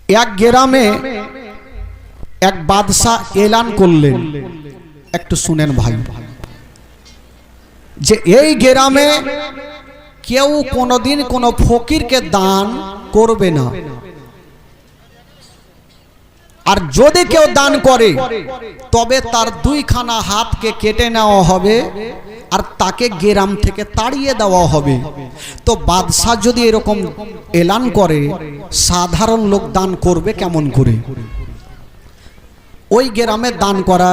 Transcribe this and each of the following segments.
এক গ্রামে এক বাদশা এলান করলেন, একটু শুনেন ভাই, যে এই গ্রামে কেউ কোনোদিন কোনো ফকিরকে দান করবে না, আর যদি কেউ দান করে তবে তার দুইখানা হাতকে কেটে নেওয়া হবে আর তাকে গ্রাম থেকে তাড়িয়ে দেওয়া হবে। তো বাদশাহ যদি এরকম এলান করে, সাধারণ লোক দান করবে কেমন করে? ওই গ্রামে দান করা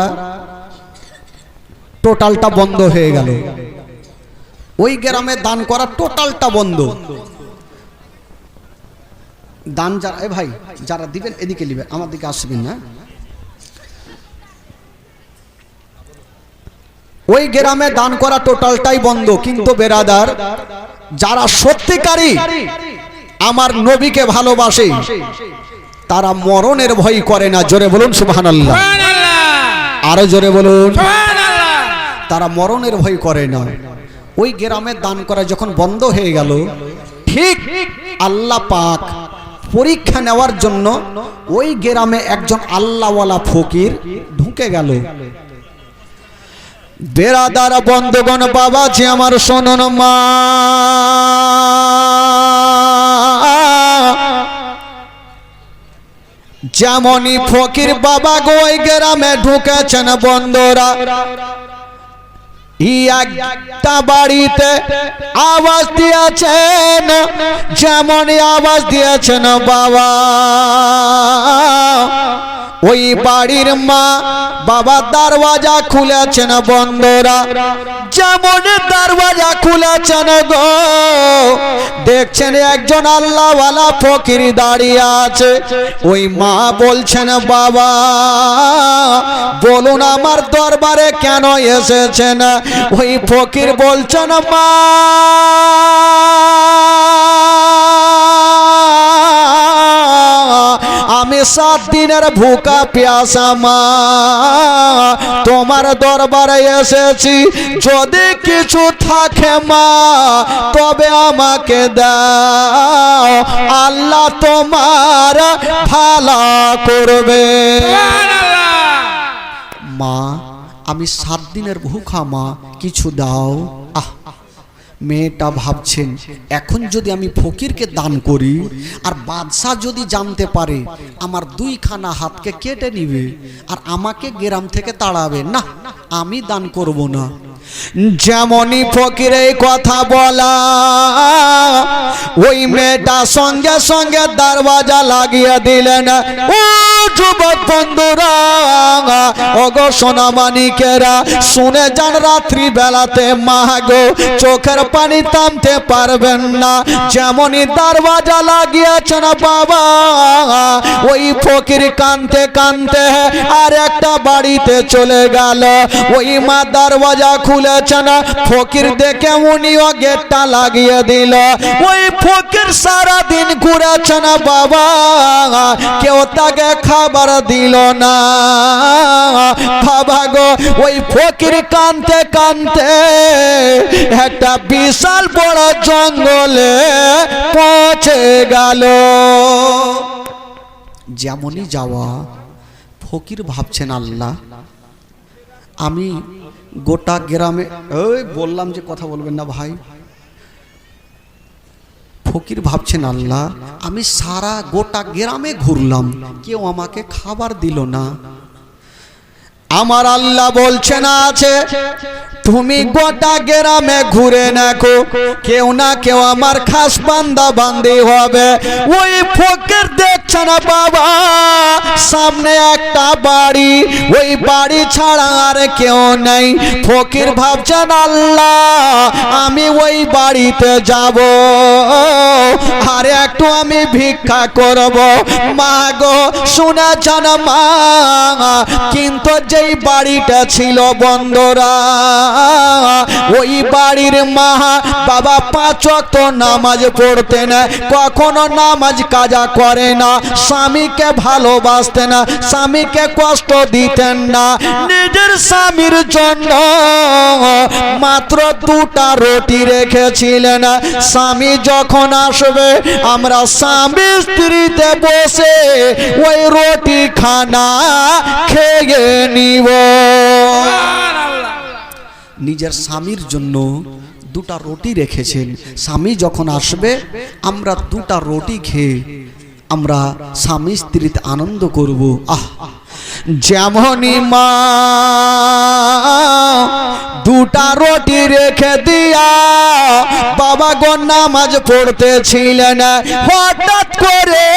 টোটালটা বন্ধ হয়ে গেল। ওই গ্রামে দান করা টোটালটা বন্ধ। দান যারা, এ ভাই যারা দিবেন এদিকে নিবেন, আমার দিকে আসবেন না। ওই গ্রামে দান করা টোটালটাই বন্ধ। কিন্তু বেরাদার, যারা সত্যিকারী আমার নবীকে ভালোবাসে তারা মরণের ভয় করে না। জোরে বলুন সুবহানাল্লাহ, আরো জোরে বলুন। তারা মরণের ভয় করে না। ওই গ্রামে দান করা যখন বন্ধ হয়ে গেল, ঠিক আল্লাহ পাক পরীক্ষা নেওয়ার জন্য ওই গ্রামে একজন আল্লাহওয়ালা ফকির ঢুকে গেল। বেরাদার বন্ধুগণ, বাবাজি আমার শোনুন, মা যেমনই ফকির বাবা গো ওই গ্রামে ঢুকেছেন বন্ধুরা, একটা বাড়িতে আওয়াজ দিয়েছেন, যেমনই আওয়াজ দিয়েছেন বাবা, ওই বাড়ির মা বাবা দরওয়াজা খুলেছেন বন্ধুরা। যেমন দরওয়াজা খুলেছেন গো, দেখছেন একজন আল্লাহওয়ালা ফকির দাঁড়িয়ে আছে। ওই মা বলছেন, বাবা বলুন আমার দরবারে কেন এসেছেন? ওই ফকির বলছেন, মা আমি 7 দিনের ভুকা প্যাসা মা, তোমার দরবারে এসেছি, যদি কিছু থাকে মা তবে আমাকে দাও, আল্লাহ তোমার ভালো করবে। মা আমি 7 দিনের ভুখা মা, কিছু দাও। মেয়েটা ভাবছেন, এখন যদি আমি ফকিরকে দান করি আর বাদশাহ যদি জানতে পারে, আমার 2খানা হাতকে কেটে নিবে আর আমাকে গ্রাম থেকে তাড়াবে, না আমি দান করব না। যেমনই ফকির এই কথা বলা, ওই মেয়েটা সঙ্গে সঙ্গে দরওয়াজা লাগিয়ে দিলেন। ও যুবক বন্ধুরা, ওগো সোনামানিকেরা, শুনে যান, রাত্রি বেলাতে মা গো চোখের পানি থামতে পারবেন না। যেমনই দরওয়াজা লাগিয়েছেন বাবা, ওই ফকির কাঁদতে কাঁদতে আর একটা বাড়িতে চলে গেল। ওই মা দরওয়াজা খুলেছেন, ফকির দেখে উনিও গেটটা লাগিয়ে দিল। ওই ফকির সারা দিন ঘুরেছেন বাবা, কেউ তাকে খাবার দিল না। বাবা গো, ওই ফকির কাঁদতে কাঁদতে একটা বিশাল বড় জঙ্গলে পৌঁছে গেল। যেমনই যাওয়া, ফকির ভাবছেন, আল্লাহ আমি গোটা গ্রামে, ওই বললাম যে কথা বলবেন না ভাই। ফকির ভাবছেন, আল্লাহ আমি সারা গোটা গ্রামে ঘুরলাম, কেউ আমাকে খাবার দিল না। আমার আল্লাহ বলছেন আছে, তুমি গোটা গ্রামে ঘুরে দেখো, কেউ না কেউ আমার খাস বান্দা বান্দি হবে। ওই ফকির দেখছেন বাবা, সামনে একটা বাড়ি, ওই বাড়ি ছাড়া আর কেউ নেই। ফকির ভাবছেন, আল্লাহ আমি ওই বাড়িতে যাব আর একটু আমি ভিক্ষা করব। মা গো শুনেছেন মা, কিন্তু যেই বাড়িটা ছিল বন্ধুরা, ওই বাড়ির মা বাবা 5 ওয়াক্ত নামাজ পড়তেন, কখনো নামাজ কাজা করে না। স্বামীকে ভালোবাসতেন না, স্বামীকে কষ্ট দিতেন না। নিজের স্বামীর জন্য মাত্র দুটা রুটি রেখেছিলেন। স্বামী যখন আসবে আমরা স্বামী স্ত্রীতে বসে ওই রুটি খানা খেয়ে নিব। নিজের স্বামীর জন্য দুটা রুটি রেখেছেন, স্বামী যখন আসবে আমরা দুটা রুটি খেয়ে আমরা স্বামী স্ত্রীতে আনন্দ করব। আহ, যেমনই মা দুটা রুটি রেখে দিয়া বাবা গো নামাজ পড়তেছিলেন, হঠাৎ করে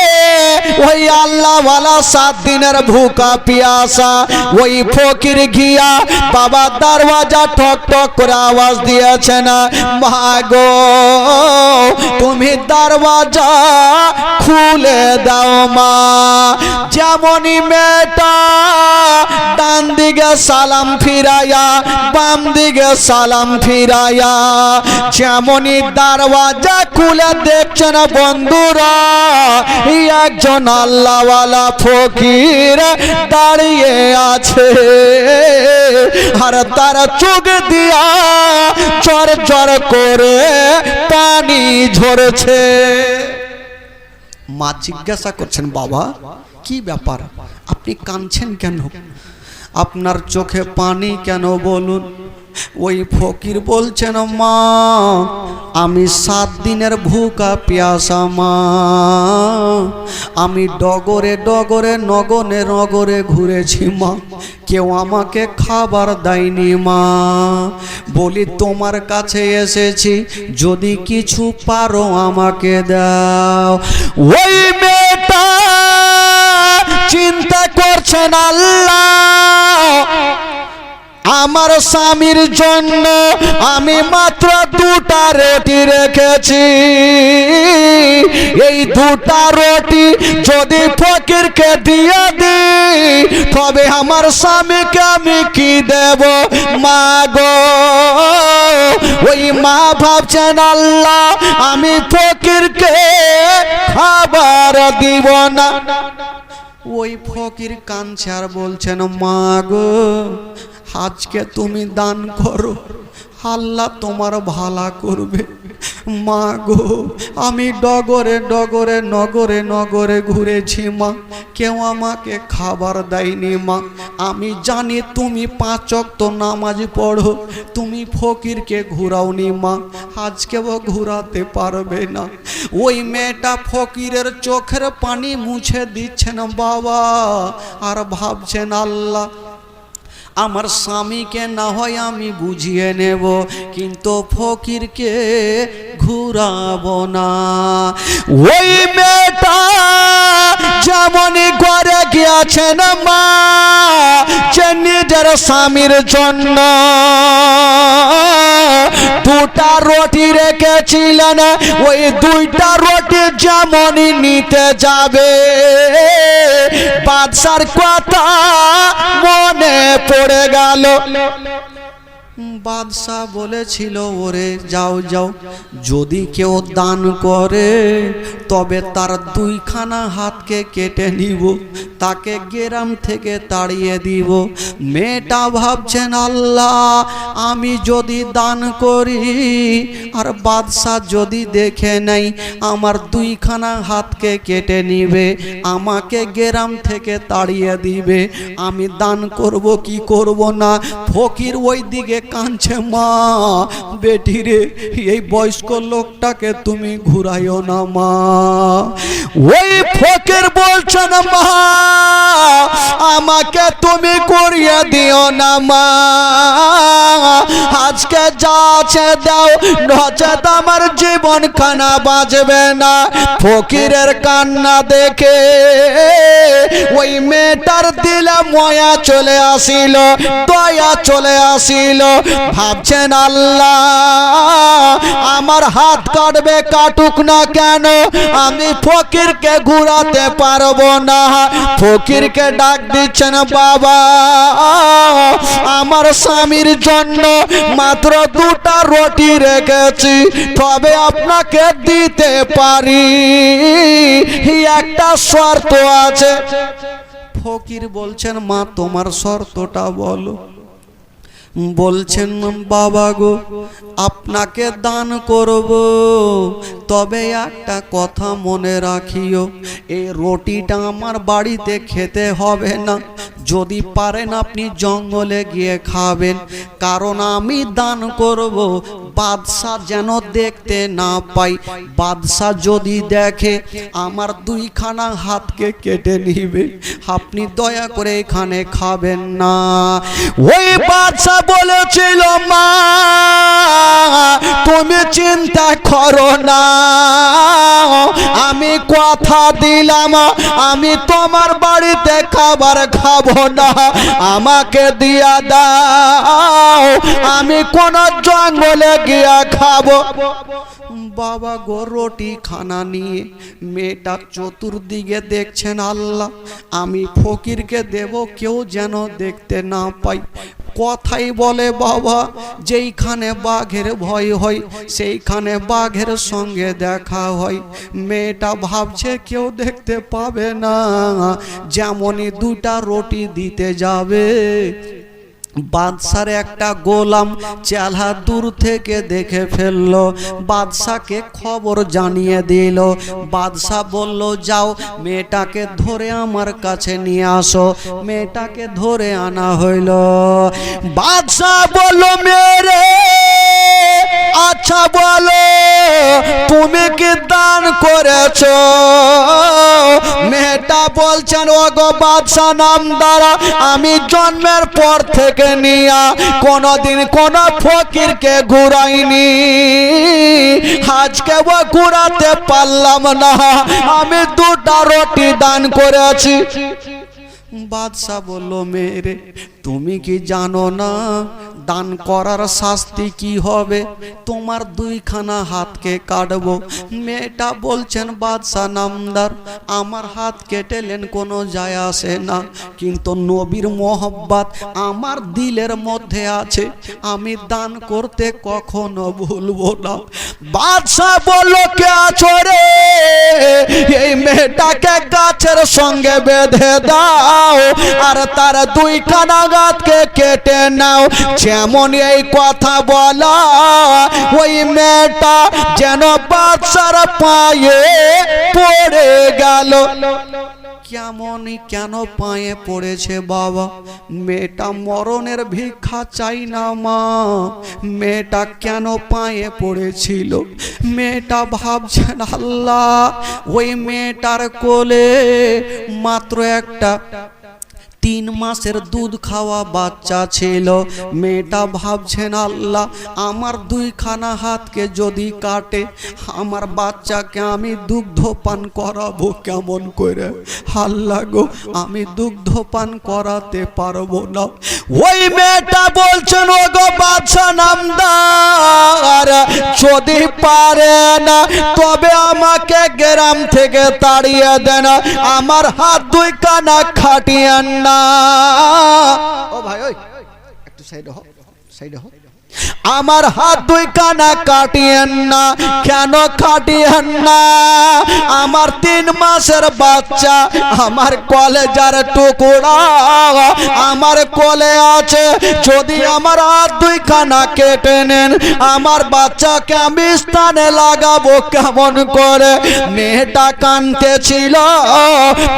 ওই আল্লাহওয়ালা 7 দিনের ভুকা পিয়াসা ওই ফকির গিয়া বাবা দরওয়াজা ঠক ঠক করে আওয়াজ দিয়েছেন, মা গো তুমি দরওয়াজা খুলে দাও মা। যেমনই মেয়েটা ডান দিকে সালাম ফিরাইয়া বাম দিকে সালাম ফিরাইয়া যেমনই দরওয়াজা খুলে দেখছেন বন্ধুরা একজন আল্লাহওয়ালা ফকির দাঁড়িয়ে আছে, আর তার চোখ দিয়া চর চর করে পানি ঝরছে। মা জিজ্ঞাসা করছেন, বাবা কি ব্যাপার, আপনি কাঁদছেন কেন, আপনার চোখে পানি কেন বলুন? ওই ফকির বলছেন, মা আমি 7 দিনের ভুকা পিয়াসা মা, আমি ডগরে ডগরে নগরে নগরে ঘুরেছি মা, কেউ আমাকে খাবার দেয়নি মা। বলি তোমার কাছে এসেছি, যদি কিছু পারো আমাকে দাও। ওই মেয়েটা চিন্তা করছেন, আল্লাহ আমার স্বামীর জন্য আমি মাত্র দুটা রুটি রেখেছি, এই দুটা রুটি যদি ফকিরকে দিয়ে দিই তবে আমার স্বামীকে আমি কি দেব মা গো? ওই মা ভাবছেন, আল্লাহ আমি ফকিরকে খাবার দিব না। ওই ফকির কাঁদছে আর বলছেন, মা গো আজকে তুমি দান করো, আল্লাহ তোমার ভালা করবে। মা গো আমি ডগরে ডগরে নগরে নগরে ঘুরেছি মা, কেউ আমাকে খাবার দেয়নি মা। আমি জানি তুমি 5 ওয়াক্ত নামাজ পড়ো, তুমি ফকিরকে ঘুরাওনি মা, আজকেও ঘুরাতে পারবে না। ওই মেয়েটা ফকিরের চোখের পানি মুছে দিচ্ছেন বাবা, আর ভাবছেন, আল্লাহ আমার স্বামীকে না হয় আমি বুঝিয়ে নেব, কিন্তু ফকিরকে ঘুরাবো না। ওই মেয়েটা যেমনই ঘরে গিয়েছেন মা, যে নিজের স্বামীর জন্য দুটা রুটি রেখেছিলেন, ওই দুইটা রুটি যেমনই নিতে যাবে বাদশার কথা মনে পড়ে গেল। বাদশা বলেছিল, ওরে যাও যাও, যদি কেউ দান করে তবে তার 2খানা হাতকে কেটে নিব, তাকে গ্রাম থেকে তাড়িয়ে দিব। মেয়েটা ভাবছেন, আল্লাহ আমি যদি দান করি আর বাদশা যদি দেখে নেই আমার 2খানা হাতকে কেটে নিবে, আমাকে গ্রাম থেকে তাড়িয়ে দিবে, আমি দান করব কি করব না। ফকির ওই দিকে কাঁদছে, মা বেটি রে এই বয়স্ক লোকটাকে তুমি ঘুরাইও না মা। ওই ফকির বলছেন, মা আমাকে তুমি করিয়ে দিও না মা, আজকে যা আছে দাও, নচেত আমার জীবন খানা বাঁচবে না। ফকিরের কান্না দেখে ওই মেয়েটার দিলে মায়া চলে আসিল, দয়া চলে আসিল। ভাবছেন, আল্লাহ আমার হাত কাটবে, কাটুক না কেন, আমি ফকিরকে ঘুরাতে পারবো না। ফকিরকে ডাক দিচ্ছেন, বাবা আমার স্বামীর জন্য মাত্র দুটা রুটি রেখেছি, তবে আপনাকে দিতে পারি, একটা শর্ত আছে। ফকির বলছেন, মা তোমার শর্তটা বলো। বলছেন, বাবা গো আপনাকে দান করব, তবে একটা কথা মনে রাখিও, এই রুটিটা আমার বাড়িতে খেতে হবে না, যদি পারেন আপনি জঙ্গলে গিয়ে খাবেন, কারণ আমি দান করব বাদশা যেন দেখতে না পাই, বাদশা যদি দেখে আমার দুইখানা হাতকে কেটে নিবে, আপনি দয়া করে এখানে খাবেন না। ওই বাদশা বলেছিল, মা তুমি চিন্তা করো না, আমি কথা দিলাম আমি তোমার বাড়িতে খাবার খাবো না, আমাকে দিয়া দাও, আমি কোন জঙ্গলে গিয়া খাবো। বাবা গো রুটি খানা নিয়ে মেয়েটা চতুর্দিকে দেখছেন, আল্লাহ আমি ফকিরকে দেব, কেউ যেন দেখতে না পাই। কথাই বলে বাবা, যেইখানে বাঘের ভয় হয় সেইখানে বাঘের সঙ্গে দেখা হয়। মেয়েটা ভাবছে কেউ দেখতে পাবে না, যেমনই দুটা রুটি দিতে যাবে, বাদশার একটা গোলাম চেলা দূর থেকে দেখে ফেললো, বাদশাকে খবর জানিয়ে দিল। বাদশা বলল, যাও মেয়েটাকে ধরে আমার কাছে নিয়ে আসো। মেয়েটাকে ধরে আনা হইল। বাদশা বলল, মেরে আচ্ছা বলো তুমি কি দান করেছো? মেয়েটা বলছেন, ওগো বাদশা নামদার, আমি জন্মের পর থেকে নিয়া কোনদিন কোন ফকিরকে ঘুরাইনি, আজকে ও ঘুরাতে পারলাম না, আমি দুটা রুটি দান করেছি। বাদশা বলল, মেরে তুমি কি জানো না দান করার শাস্তি কি হবে? তোমার দুইখানা হাতকে কাটবো। মেয়েটা বলছেন, বাদশা নামদার, আমার হাত কেটেলেন কোনো যায় আসে না, কিন্তু নবীর মোহব্বত আমার দিলের মধ্যে আছে, আমি দান করতে কখনো ভুলবো না। বাদশা বলল, কে আছো রে? এই মেয়েটাকে গাছের সঙ্গে বেঁধে দাও আর তার দুইখানা হাতকে কেটে নাও। যেমন এই কথা বলা, ওই মেয়েটা যেন বাদশার পায়ে পড়ে গেল। কেন পায়ে পড়েছে বাবা? মেয়েটা মরণের ভিক্ষা চাই না মা, মেয়েটা কেন পায়ে পড়েছিল? মেয়েটা ভাবছেন, আল্লাহ ওই মেয়েটার কোলে মাত্র একটা 3 মাসের দুধ খাওয়া বাচ্চা ছিল। মেয়েটা ভাবছেন, আল্লাহ আমার দুইখানা হাতকে যদি কাটে, আমার বাচ্চাকে আমি দুগ্ধ পান করাবো কেমন করে? আল্লাহ গো আমি দুগ্ধ পান করাতে পারবো না। ওই মেয়েটা বলছেন, ও গো বাদশা নামদার, যদি পারে না তবে আমাকে গ্রাম থেকে তাড়িয়ে দেন, আমার হাত দুইখানা খাটিয়েন না। ও ভাই, ওই একটু সাইড হও, সাইড হও। আমার হাত দুইখানা কাটিয়েন না। কেন কাটিয়েন না? আমার 3 মাসের বাচ্চা, আমার কলেজার টুকরা আমার কোলে আছে, যদি আমার হাত দুইখানা কেটে নেন, আমার বাচ্চাকে আমি স্থানে লাগাবো কেমন করে? মেয়েটা কাঁদতেছিল,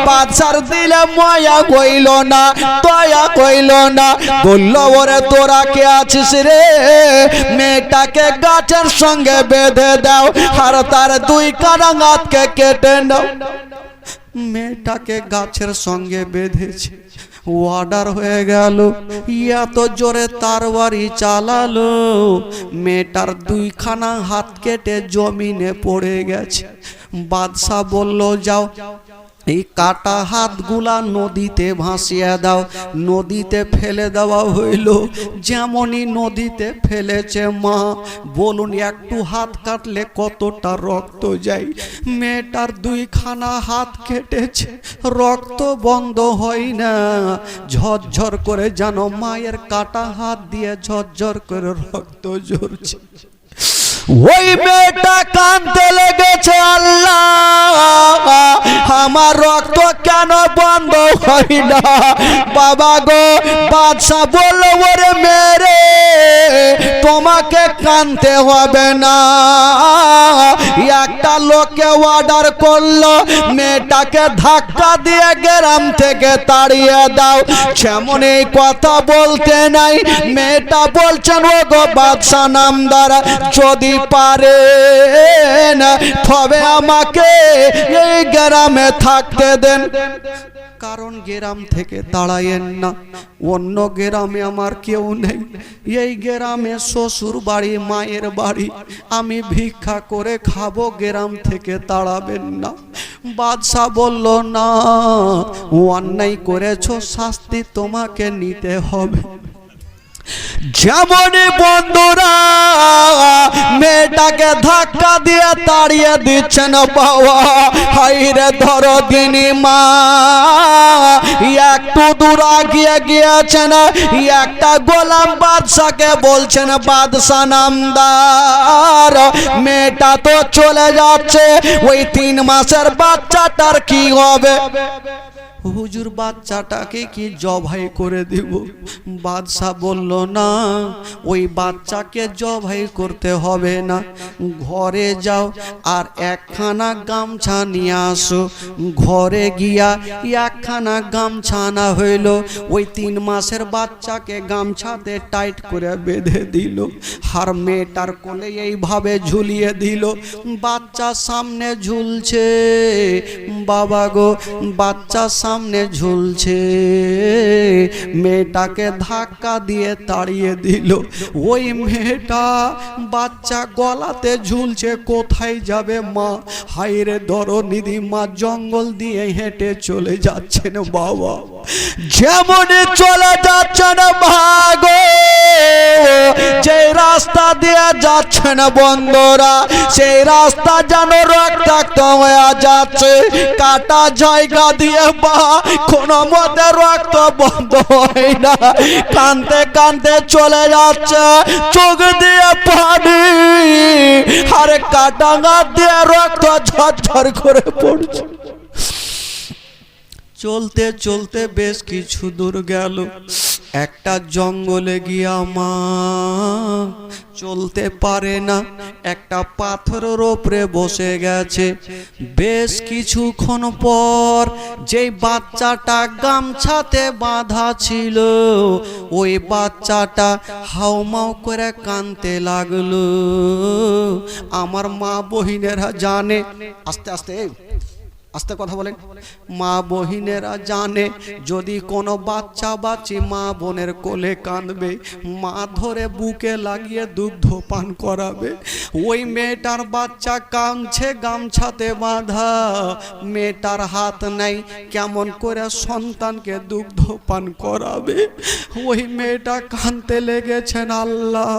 বাচ্চার দিলে মায়া কইল না, দয়া কইল না, বলল, ওরে তোরা কে আছিস রে? মেয়েটাকে গাছের সঙ্গে বেঁধে দাও আর তার দুইখানা হাতকে কেটে নাও। মেয়েটাকে গাছের সঙ্গে বেঁধেছে, ওয়ার্ডার হয়ে গেল। এত জোরে তরবারি চালালো, মেয়েটার দুইখানা হাত কেটে জমিনে পড়ে গেছে। বাদশা বলল যাও এই কাটা হাতগুলা নদীতে ভাসিয়ে দাও। নদীতে ফেলে দেওয়া হইল। যেমনই নদীতে ফেলেছে মা, বলুন একটু হাত কাটলে কতটা রক্ত যায়। মেয়েটার দুইখানা হাত কেটেছে, রক্ত বন্ধ হয় না। ঝরঝর করে যেন মায়ের কাটা হাত দিয়ে ঝরঝর করে রক্ত ঝরছে। ওই মেয়েটা কাঁদতে লেগেছে, আল্লাহ আমার রক্ত কেন বন্ধ হয় না? বাবা গো, বাদশা বলল ওরে মেরে তোমাকে কাঁদতে হবে না। একটা লোকে অর্ডার করলো মেয়েটাকে ধাক্কা দিয়ে গ্রাম থেকে তাড়িয়ে দাও। যেমন এই কথা বলতে নাই, মেয়েটা বলছেন ও গো বাদশা নামদার, যদি পারেন তবে আমাকে এই গ্রামে থাকতে দেন। কারণ গ্রাম থেকে তাড়ায়েন না, অন্য গ্রামে আমার কেউ নেই। এই গ্রামে শ্বশুর বাড়ি, মায়ের বাড়ি, আমি ভিক্ষা করে খাবো, গ্রাম থেকে তাড়াবেন না। বাদশা বলল না, অন্যায় করেছো, শাস্তি তোমাকে নিতে হবে। যেমন বন্ধুরা মেয়েটাকে ধাক্কা দিয়ে তাড়িয়ে দিচ্ছেন, বাবা হাইরে ধরো দিনী মা একটু দূর আগিয়ে গিয়েছেন। একটা গোলাম বাদশাকে বলছেন, বাদশা নামদার মেয়েটা তো চলে যাচ্ছে, ওই 3 মাসের বাচ্চাটার কি হবে? হুজুর বাচ্চাটাকে কি জবাই করে দিব? বাদশা বলল না, ওই বাচ্চাকে জবাই করতে হবে না। ঘরে যাও আর একখানা গামছা নিয়ে আসো। ঘরে গিয়া একখানা গামছা আনা হইল। ওই 3 মাসের বাচ্চাকে গামছাতে টাইট করে বেঁধে দিল, আর মেয়েটার কোলে এইভাবে ঝুলিয়ে দিল। বাচ্চা সামনে ঝুলছে, বাবা গো বাচ্চা সামনে ঝুলছে। মেয়েটাকে ধাক্কা দিয়ে তাড়িয়ে দিল। ওই মেয়েটা বাচ্চা গলাতে ঝুলছে, কোথায় যাবে মা? হাইরে দরনিধি মা জঙ্গল দিয়ে হেঁটে চলে যাচ্ছেন। বাবা যেমন চলে যাচ্ছেন ভাগো, যে রাস্তা দিয়ে যাচ্ছেন বন্ধুরা, সেই রাস্তা যেন রক্তাক্ত হয়ে যাচ্ছে। কাটা জায়গা দিয়ে বা কোনো মতে রক্ত বন্ধ হয় না। কাঁদতে কাঁদতে চলে যাচ্ছে, চোখ দিয়ে পানি, আর কাটা গাছ দিয়ে রক্ত ঝরঝর করে পড়ছে। চলতে চলতে বেশ কিছু দূর গেল, একটা জঙ্গলে গিয়া মা চলতে পারে না, একটা পাথরের ওপরে বসে গেছে। বেশ কিছুক্ষণ পর যেই বাচ্চাটা গামছাতে বাঁধা ছিল, ওই বাচ্চাটা হাউমাউ করে কাঁদতে লাগলো। আমার মা বহিনেরা জানে, আস্তে আস্তে আস্তে কথা বলেন, মা বহিনেরা জানে যদি কোনো বাচ্চা বাচ্চি মা বোনের কোলে কাঁদবে, মা ধরে বুকে লাগিয়ে দুগ্ধ পান করাবে। ওই মেয়েটার বাচ্চা কাঁদছে, গামছাতে বাঁধা, মেয়েটার হাত নাই, কেমন করে সন্তানকে দুগ্ধ পান করাবে? ওই মেয়েটা কাঁদতে লেগেছেন, আল্লাহ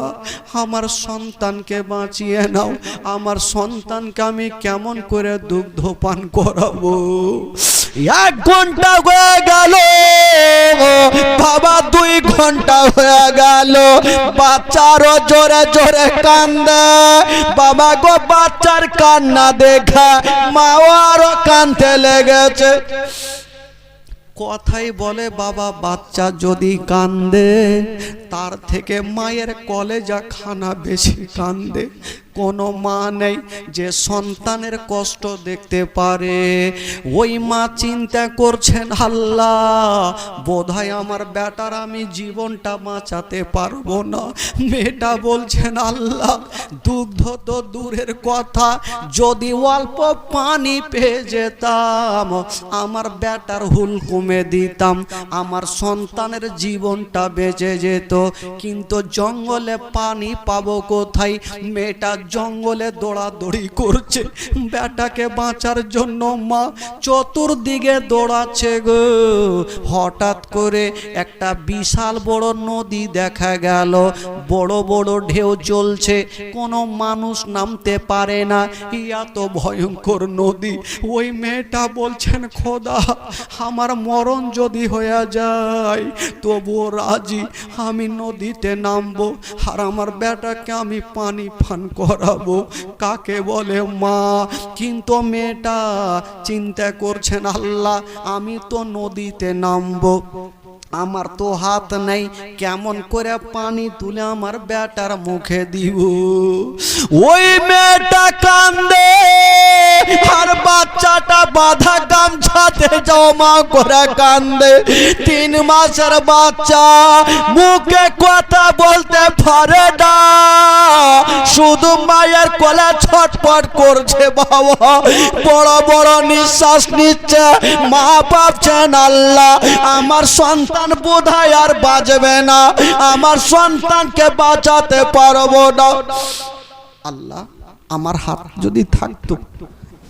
আমার সন্তানকে বাঁচিয়ে নাও, আমার সন্তানকে আমি কেমন করে দুগ্ধ পান করাবো? 1 ঘন্টা হয়ে গেল বাবা, 2 ঘন্টা হয়ে গেল, বাচ্চারও জোরে জোরে কান্দে। বাবা গো বাচ্চার কান্না দেখা মাও আরো কাঁদতে লেগেছে। কথাই বলে বাবা বাচ্চা যদি কান্দে তার থেকে মায়ের কলেজা খানা বেশি কান্দে। কোনো মা নেই যে সন্তানের কষ্ট দেখতে পারে। ওই মা চিন্তা করছেন, আল্লাহ বোধহয় আমার বেটার আমি জীবনটা বাঁচাতে পারবো না। মেয়েটা বলছেন, আল্লাহ দুগ্ধ তো দূরের কথা, যদি অল্প পানি পেয়ে যেতাম আমার বেটার হুল কমে দিতাম, আমার সন্তানের জীবনটা বেঁচে যেত। কিন্তু জঙ্গলে পানি পাবো কোথায়? মেয়েটা জঙ্গলে দৌড়াদৌড়ি করছে বেটাকে বাঁচার জন্য। মা চতুর্দিকে দৌড়াচ্ছে গো। হঠাৎ করে একটা বিশাল বড় নদী দেখা গেল, বড় বড় ঢেউ চলছে, কোনো মানুষ নামতে পারে না, এত ভয়ঙ্কর নদী। ওই মেয়েটা বলছেন, খোদা আমার মরণ যদি হয়ে যায় তবুও রাজি, আমি নদীতে নামবো আর আমার বেটাকে আমি পানি পান করাবো। কাকে বলে মা। কিন্তু মেয়েটা চিন্তা করছেন, আল্লাহ আমি তো নদীতে নামবো, আমার তো হাত নেই, কেমন করে পানি তুলে আমার বেটার মুখে দিব। ওই মেয়েটা কান্দে আর বাচ্চাটা বাঁধা গামছাতে জমা করে কান্দে। 3 মাসের বাচ্চা মুখে কথা বলতে পারে না, শুধু মায়ের কোলে ছটফট করছে। বাবা বড় বড় নিঃশ্বাস নিচ্ছে। মা ভাবছেন, আল্লাহ আমার সন্তান বোধহয় আর বাঁচবে না, আমার সন্তানকে বাঁচাতে পারবো না। আল্লাহ আমার হাত যদি থাকতো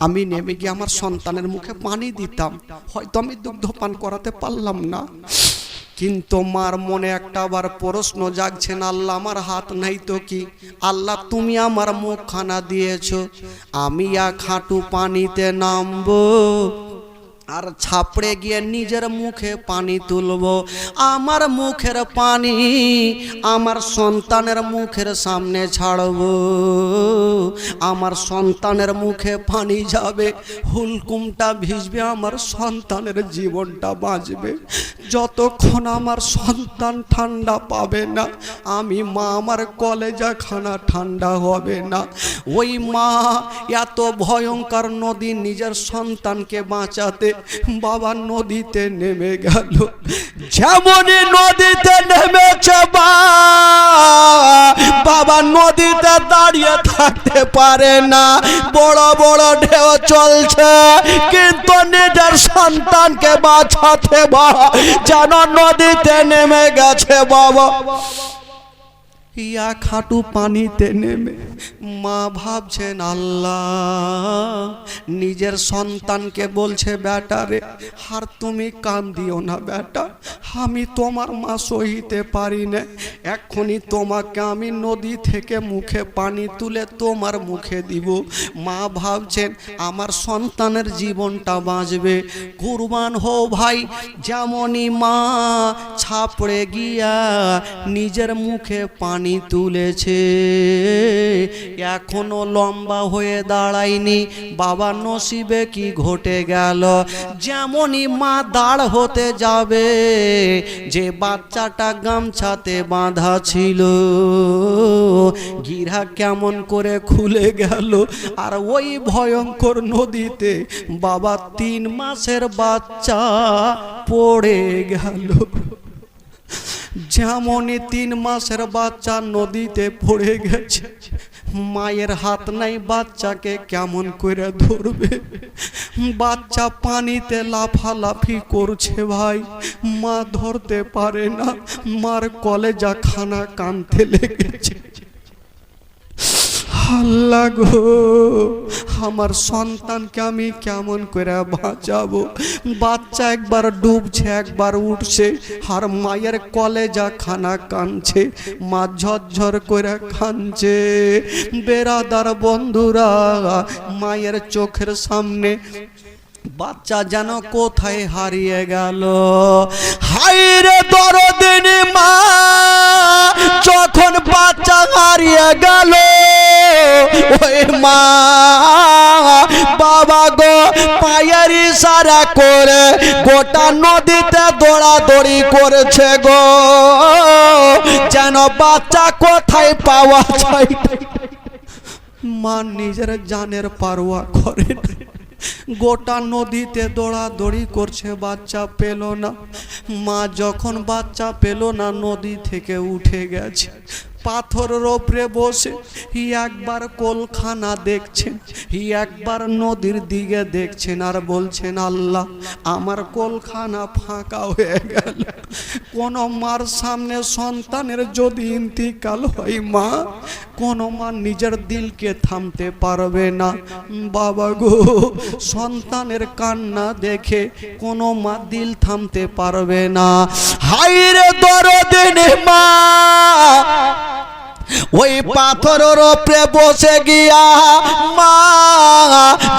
আমি নেমে গিয়ে আমার সন্তানের মুখে পানি দিতাম, হয়তো আমি দুগ্ধ পান করাতে পারলাম না। কিন্তু মার মনে একটা আবার প্রশ্ন জাগছেন, আল্লাহ আমার হাত নাই তো কি, আল্লাহ তুমি আমার মুখখানা দিয়েছো, আমি এক হাঁটু পানিতে নামবো আর ছাপড়ে গিয়ে নিজের মুখে পানি তুলবো। আমার মুখের পানি আমার সন্তানের মুখের সামনে ছাড়বো, আমার সন্তানের মুখে পানি যাবে, হুলকুমটা ভিজবে, আমার সন্তানের জীবনটা বাঁচবে। যতক্ষণ আমার সন্তান ঠান্ডা পাবে না, আমি মা আমার কলেজা খানা ঠান্ডা হবে না। ওই মা এত ভয়ঙ্কর নদী নিজের সন্তানকে বাঁচাতে বাবা নদীতে নেমে গেল। যেমনই নদীতে নেমেছে বাবা নদীতে দাঁড়িয়ে থাকতে পারে না, বড় বড় ঢেউ চলছে, কিন্তু নিজের সন্তানকে বাঁচাতে যেন নদীতে নেমে গেছে। বাবা এক হাঁটু পানিতে নেমে মা ভাবছেন, আল্লাহ নিজের সন্তানকে বলছে, বেটা রে আর তুমি কান্দিও না বেটা, আমি তোমার মা সহিতে পারি না, এক্ষুনি তোমাকে আমি নদী থেকে মুখে পানি তুলে তোমার মুখে দিব। মা ভাবছেন আমার সন্তানের জীবনটা বাঁচবে, কুরবান হও ভাই। যেমনই মা ছাপড়ে গিয়া নিজের মুখে পানি তুলেছে, এখনো লম্বা হয়ে দাঁড়ায়নি, বাবা নসিবে কি ঘটে গেল। যেমনই মা দাঁড় হতে যাবে, যে বাচ্চাটা গামছাতে বাঁধা ছিল গিরা কেমন করে খুলে গেল, আর ওই ভয়ঙ্কর নদীতে বাবা 3 মাসের বাচ্চা পড়ে গেল। যেমনই 3 মাসের বাচ্চা নদীতে পড়ে গেছে, মায়ের হাত নাই, বাচ্চাকে কেমন করে ধরবে। বাচ্চা পানিতে লাফালাফি করছে ভাই, মা ধরতে পারে না, মার কলেজা খানা কানতে লেগেছে। আল্লাহ গো আমার সন্তানকে আমি কেমন করে বাঁচাবো। বাচ্চা একবার ডুবছে একবার উঠছে, আর মায়ের কলেজা খানা কানছে, মা ঝরঝর করে কানছে। বেরাদার বন্ধুরা, মায়ের চোখের সামনে বাচ্চা যেন কোথায় হারিয়ে গেল। হায়রে দরদিনী মা, যখন বাচ্চা হারিয়ে গেল, ওই মা বাবা গো পায়ের ইশারা করে গোটা নদীতে দৌড়াদৌড়ি করেছে গো, যেন বাচ্চা কোথায় পাওয়া যায়। মা নিজের জানের পারোয়া করে, গোটা নদীতে দৌড়াদৌড়ি করছে, বাচ্চা পেল না। মা যখন বাচ্চা পেল না, নদী থেকে উঠে গেছে, পাথরের ওপরে বসে একবার কোলখানা দেখছেন, একবার নদীর দিকে দেখছেন, আর বলছেন আল্লাহ আমার কোলখানা ফাঁকা হয়ে গেল। কোন মার সামনে সন্তানের যদি ইন্তিকাল হয় মা, কোন মা নিজের দিলকে থামতে পারবে না। বাবা গো, সন্তানের কান্না দেখে কোন মা দিল থামতে পারবে না। হায়রে দরদিনী মা, ওই পাথরের উপরে বসে গিয়া মা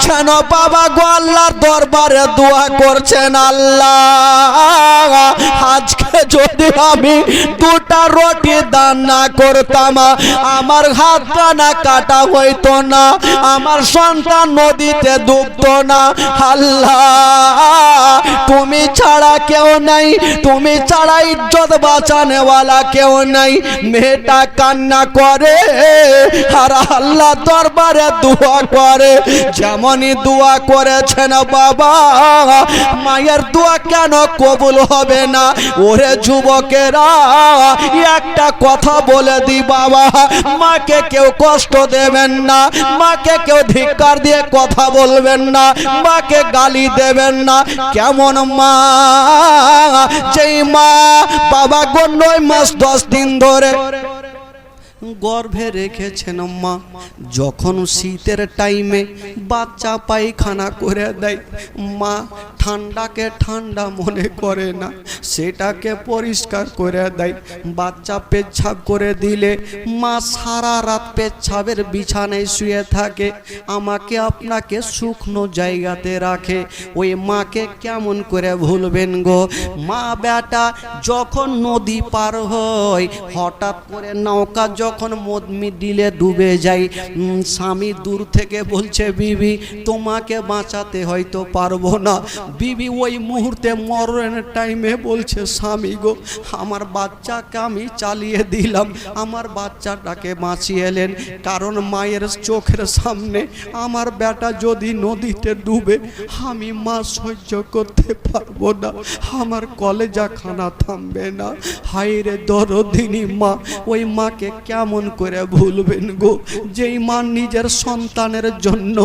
যেন বাবা গো আল্লাহর দরবারে দোয়া করছেন, আল্লাহ আজকে যদি আমি দুটা রুটি দান না করতাম, আমার হাতটা না কাটা হইতো না, আমার সন্তান নদীতে ডুবতো না। আল্লাহ তুমি ছাড়া কেউ নাই, তুমি ছাড়া ইজ্জত বাঁচানেওয়ালা কেউ নাই। মেয়েটা কান্না করে আর আল্লাহ দরবারে দোয়া করে। যেমনই দোয়া করেছেন বাবা, মায়ের দোয়া কেন কবুল হবে না? ওরে যুবকেরা, একটা কথা বলে দি বাবা, মাকে কেউ কষ্ট দেবেন না, মাকে কেউ ধিক্কার দিয়ে কথা বলবেন না, মাকে গালি দেবেন না। কেমন মা? যেই মা বাবা গো 9 মাস 10 দিন ধরে গর্ভে রেখেছেন মা, যখন শীতের টাইমে বাচ্চা পায়খানা করে দেয়, মা ঠান্ডাকে ঠান্ডা মনে করে না, সেটাকে পরিষ্কার করে দেয়। বাচ্চা পেচ্ছাপ করে দিলে মা সারা রাত পেচ্ছাপের বিছানায় শুয়ে থাকে, আমাকে আপনাকে শুকনো জায়গাতে রাখে। ওই মাকে কেমন করে ভুলবেন গো? মা বেটা যখন নদী পার হয়, হঠাৎ করে নৌকা যখন মিডিলে ডুবে যায়, স্বামী দূর থেকে বলছে বিবি তোমাকে বাঁচাতে হয়তো পারবো না। বিবি ওই মুহূর্তে মরণের টাইমে বলছে স্বামী গো আমার বাচ্চাকে আমি চালিয়ে দিলাম, আমার বাচ্চাটাকে বাঁচিয়েলেন, কারণ মায়ের চোখের সামনে আমার বেটা যদি নদীতে ডুবে আমি মা সহ্য করতে পারবো না, আমার কলেজা খানা থামবে না। হায়রে দরদিনী মা, ওই মাকে কেমন করে ভুলবেন গো? যেই মা নিজের সন্তানের জন্য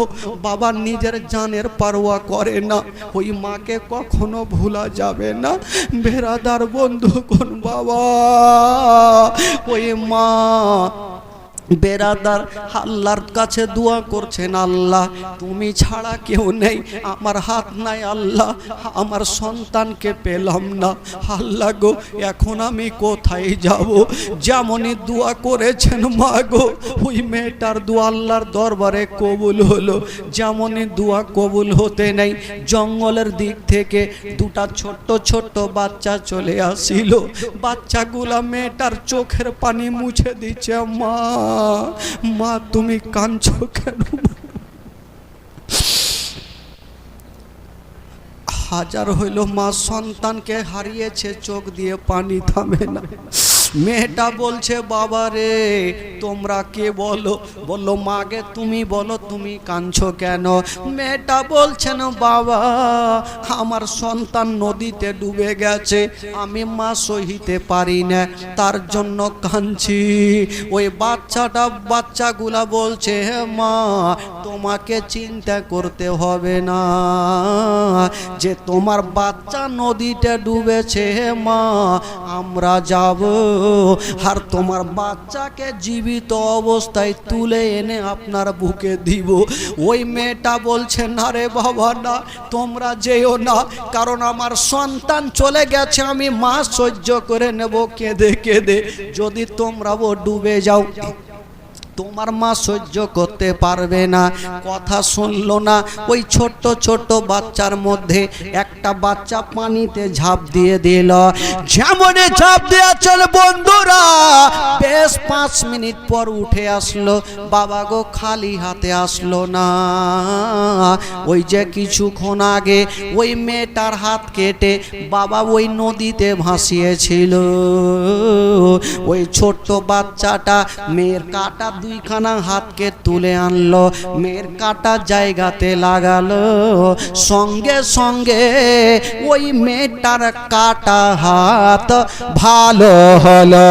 বাবা নিজের জানের পারোয়া করে না, ওই মাকে কখনো ভোলা যাবে না। বেরাদার বন্ধু কোন বাবা, ওই মা বেরাদার আল্লাহর কাছে দোয়া করছেন, আল্লাহ তুমি ছাড়া কেউ নেই, আমার হাত নাই, আল্লাহ আমার সন্তানকে পেলাম না, আল্লাহ গো এখন আমি কোথায় যাব? যেমনই দোয়া করেছেন মা গো, ওই মেয়েটার দোয়া আল্লাহর দরবারে কবুল হলো। যেমনই দোয়া কবুল হতে নেই, জঙ্গলের দিক থেকে দুটা ছোট্ট ছোট্ট বাচ্চা চলে আসিল। বাচ্চাগুলা মেয়েটার চোখের পানি মুছে দিচ্ছে। মা মা তুমি কাঁদছো কেন? হাজার হইল মা সন্তানকে হারিয়েছে, চোখ দিয়ে পানি থামে না। মেয়েটা বলছে বাবা রে তোমরা কে বলো? বললো মাগে তুমি বলো তুমি কাঁদছো কেন? মেয়েটা বলছেন বাবা আমার সন্তান নদীতে ডুবে গেছে, আমি মা সহিতে পারি না, তার জন্য কাঁদছি। ওই বাচ্চাগুলা বলছে হে মা তোমাকে চিন্তা করতে হবে না যে তোমার বাচ্চা নদীতে ডুবেছে, হে মা আমরা যাব আর তোমার বাচ্চাকে জীবিত অবস্থায় তুলে এনে আপনার বুকে দিব। ওই মেয়েটা বলছে না রে বাবা না, তোমরা যেও না, কারণ আমার সন্তান চলে গেছে, আমি মা সহ্য করে নেব কেঁদে কেঁদে। যদি তোমরাও ডুবে যাও তোমার মা সহ্য করতে পারবে না। কথা শুনলো না। ওই ছোট্ট ছোট্ট বাচ্চার মধ্যে একটা বাচ্চা পানিতে ঝাঁপ দিয়ে দিল। যেমনে ঝাঁপ দিয়েছিল বন্ধুরা, বেশ 5 মিনিট পর উঠে আসলো। বাবা গো খালি হাতে আসলো না। ওই যে কিছুক্ষণ আগে ওই মেয়েটার হাত কেটে বাবা ওই নদীতে ভাসিয়েছিল, ওই ছোট্ট বাচ্চাটা মেয়ের কাটা 2খানা হাতকে তুলে আনলো, মেয়ের কাটা জায়গাতে লাগালো, সঙ্গে সঙ্গে ওই মেয়েটার কাটা হাত ভালো হলো।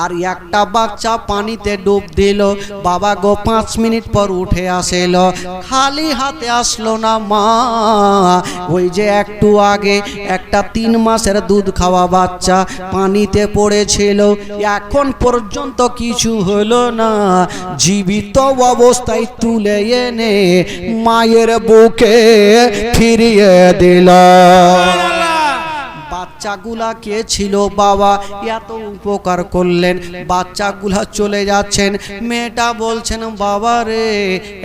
আর একটা বাচ্চা পানিতে ডুব দিল। বাবা গো 5 মিনিট পর উঠে আসেল, খালি হাতে আসলো না মা। ওই যে একটু আগে একটা 3 মাসের দুধ খাওয়া বাচ্চা পানিতে পড়েছিল, এখন পর্যন্ত কিছু হলো না। জীবিত অবস্থায় তুলে এনে মায়ের বুকে ফিরিয়ে দিল। বাচ্চাগুলা কে ছিল বাবা, এত উপকার করলেন, বাচ্চাগুলা চলে যাচ্ছেন। মেয়েটা বলছেন বাবা রে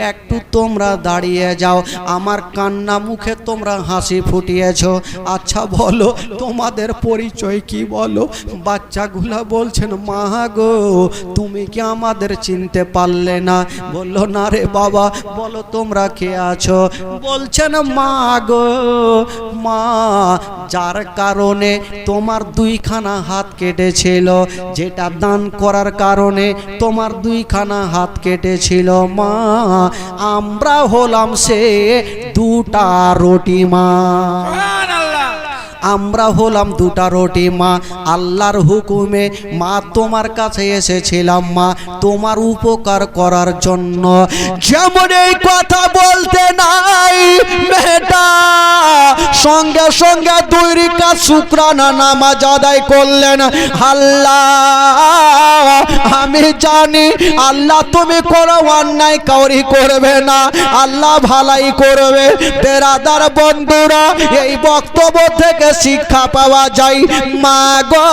একটু তোমরা দাঁড়িয়ে যাও, আমার কান্না মুখে তোমরা হাসি ফুটিয়েছো, আচ্ছা বলো তোমাদের পরিচয় কি বলো। বাচ্চাগুলা বলছেন মা গো তুমি কি আমাদের চিনতে পারলে না। বললো না রে বাবা, বলো তোমরা কে আছো। বলছেন মা গো মা, যার কারণে তোমার 2খানা হাত কেটেছিল, যেটা দান করার কারণে তোমার 2খানা হাত কেটেছিল মা, আমরা হলাম সে 2টা রুটি মা। আমরা হলাম 2টা রুটি মা। আল্লাহর হুকুমে মা তোমার কাছে এসেছিলাম মা তোমার উপকার করার জন্য। যেমন এই কথা বলতে নাই মেয়েটা সঙ্গে সঙ্গে 2 রাকাত শুকরানা নামাজ আদায় করলেন। আল্লাহ আমি জানি আল্লাহ তুমি কোনো অন্যায় কাউরি করবে না, আল্লাহ ভালাই করবে। বেরাদার বন্ধুরা এই বক্তব্য থেকে শিক্ষা পাওয়া যায় মা গো,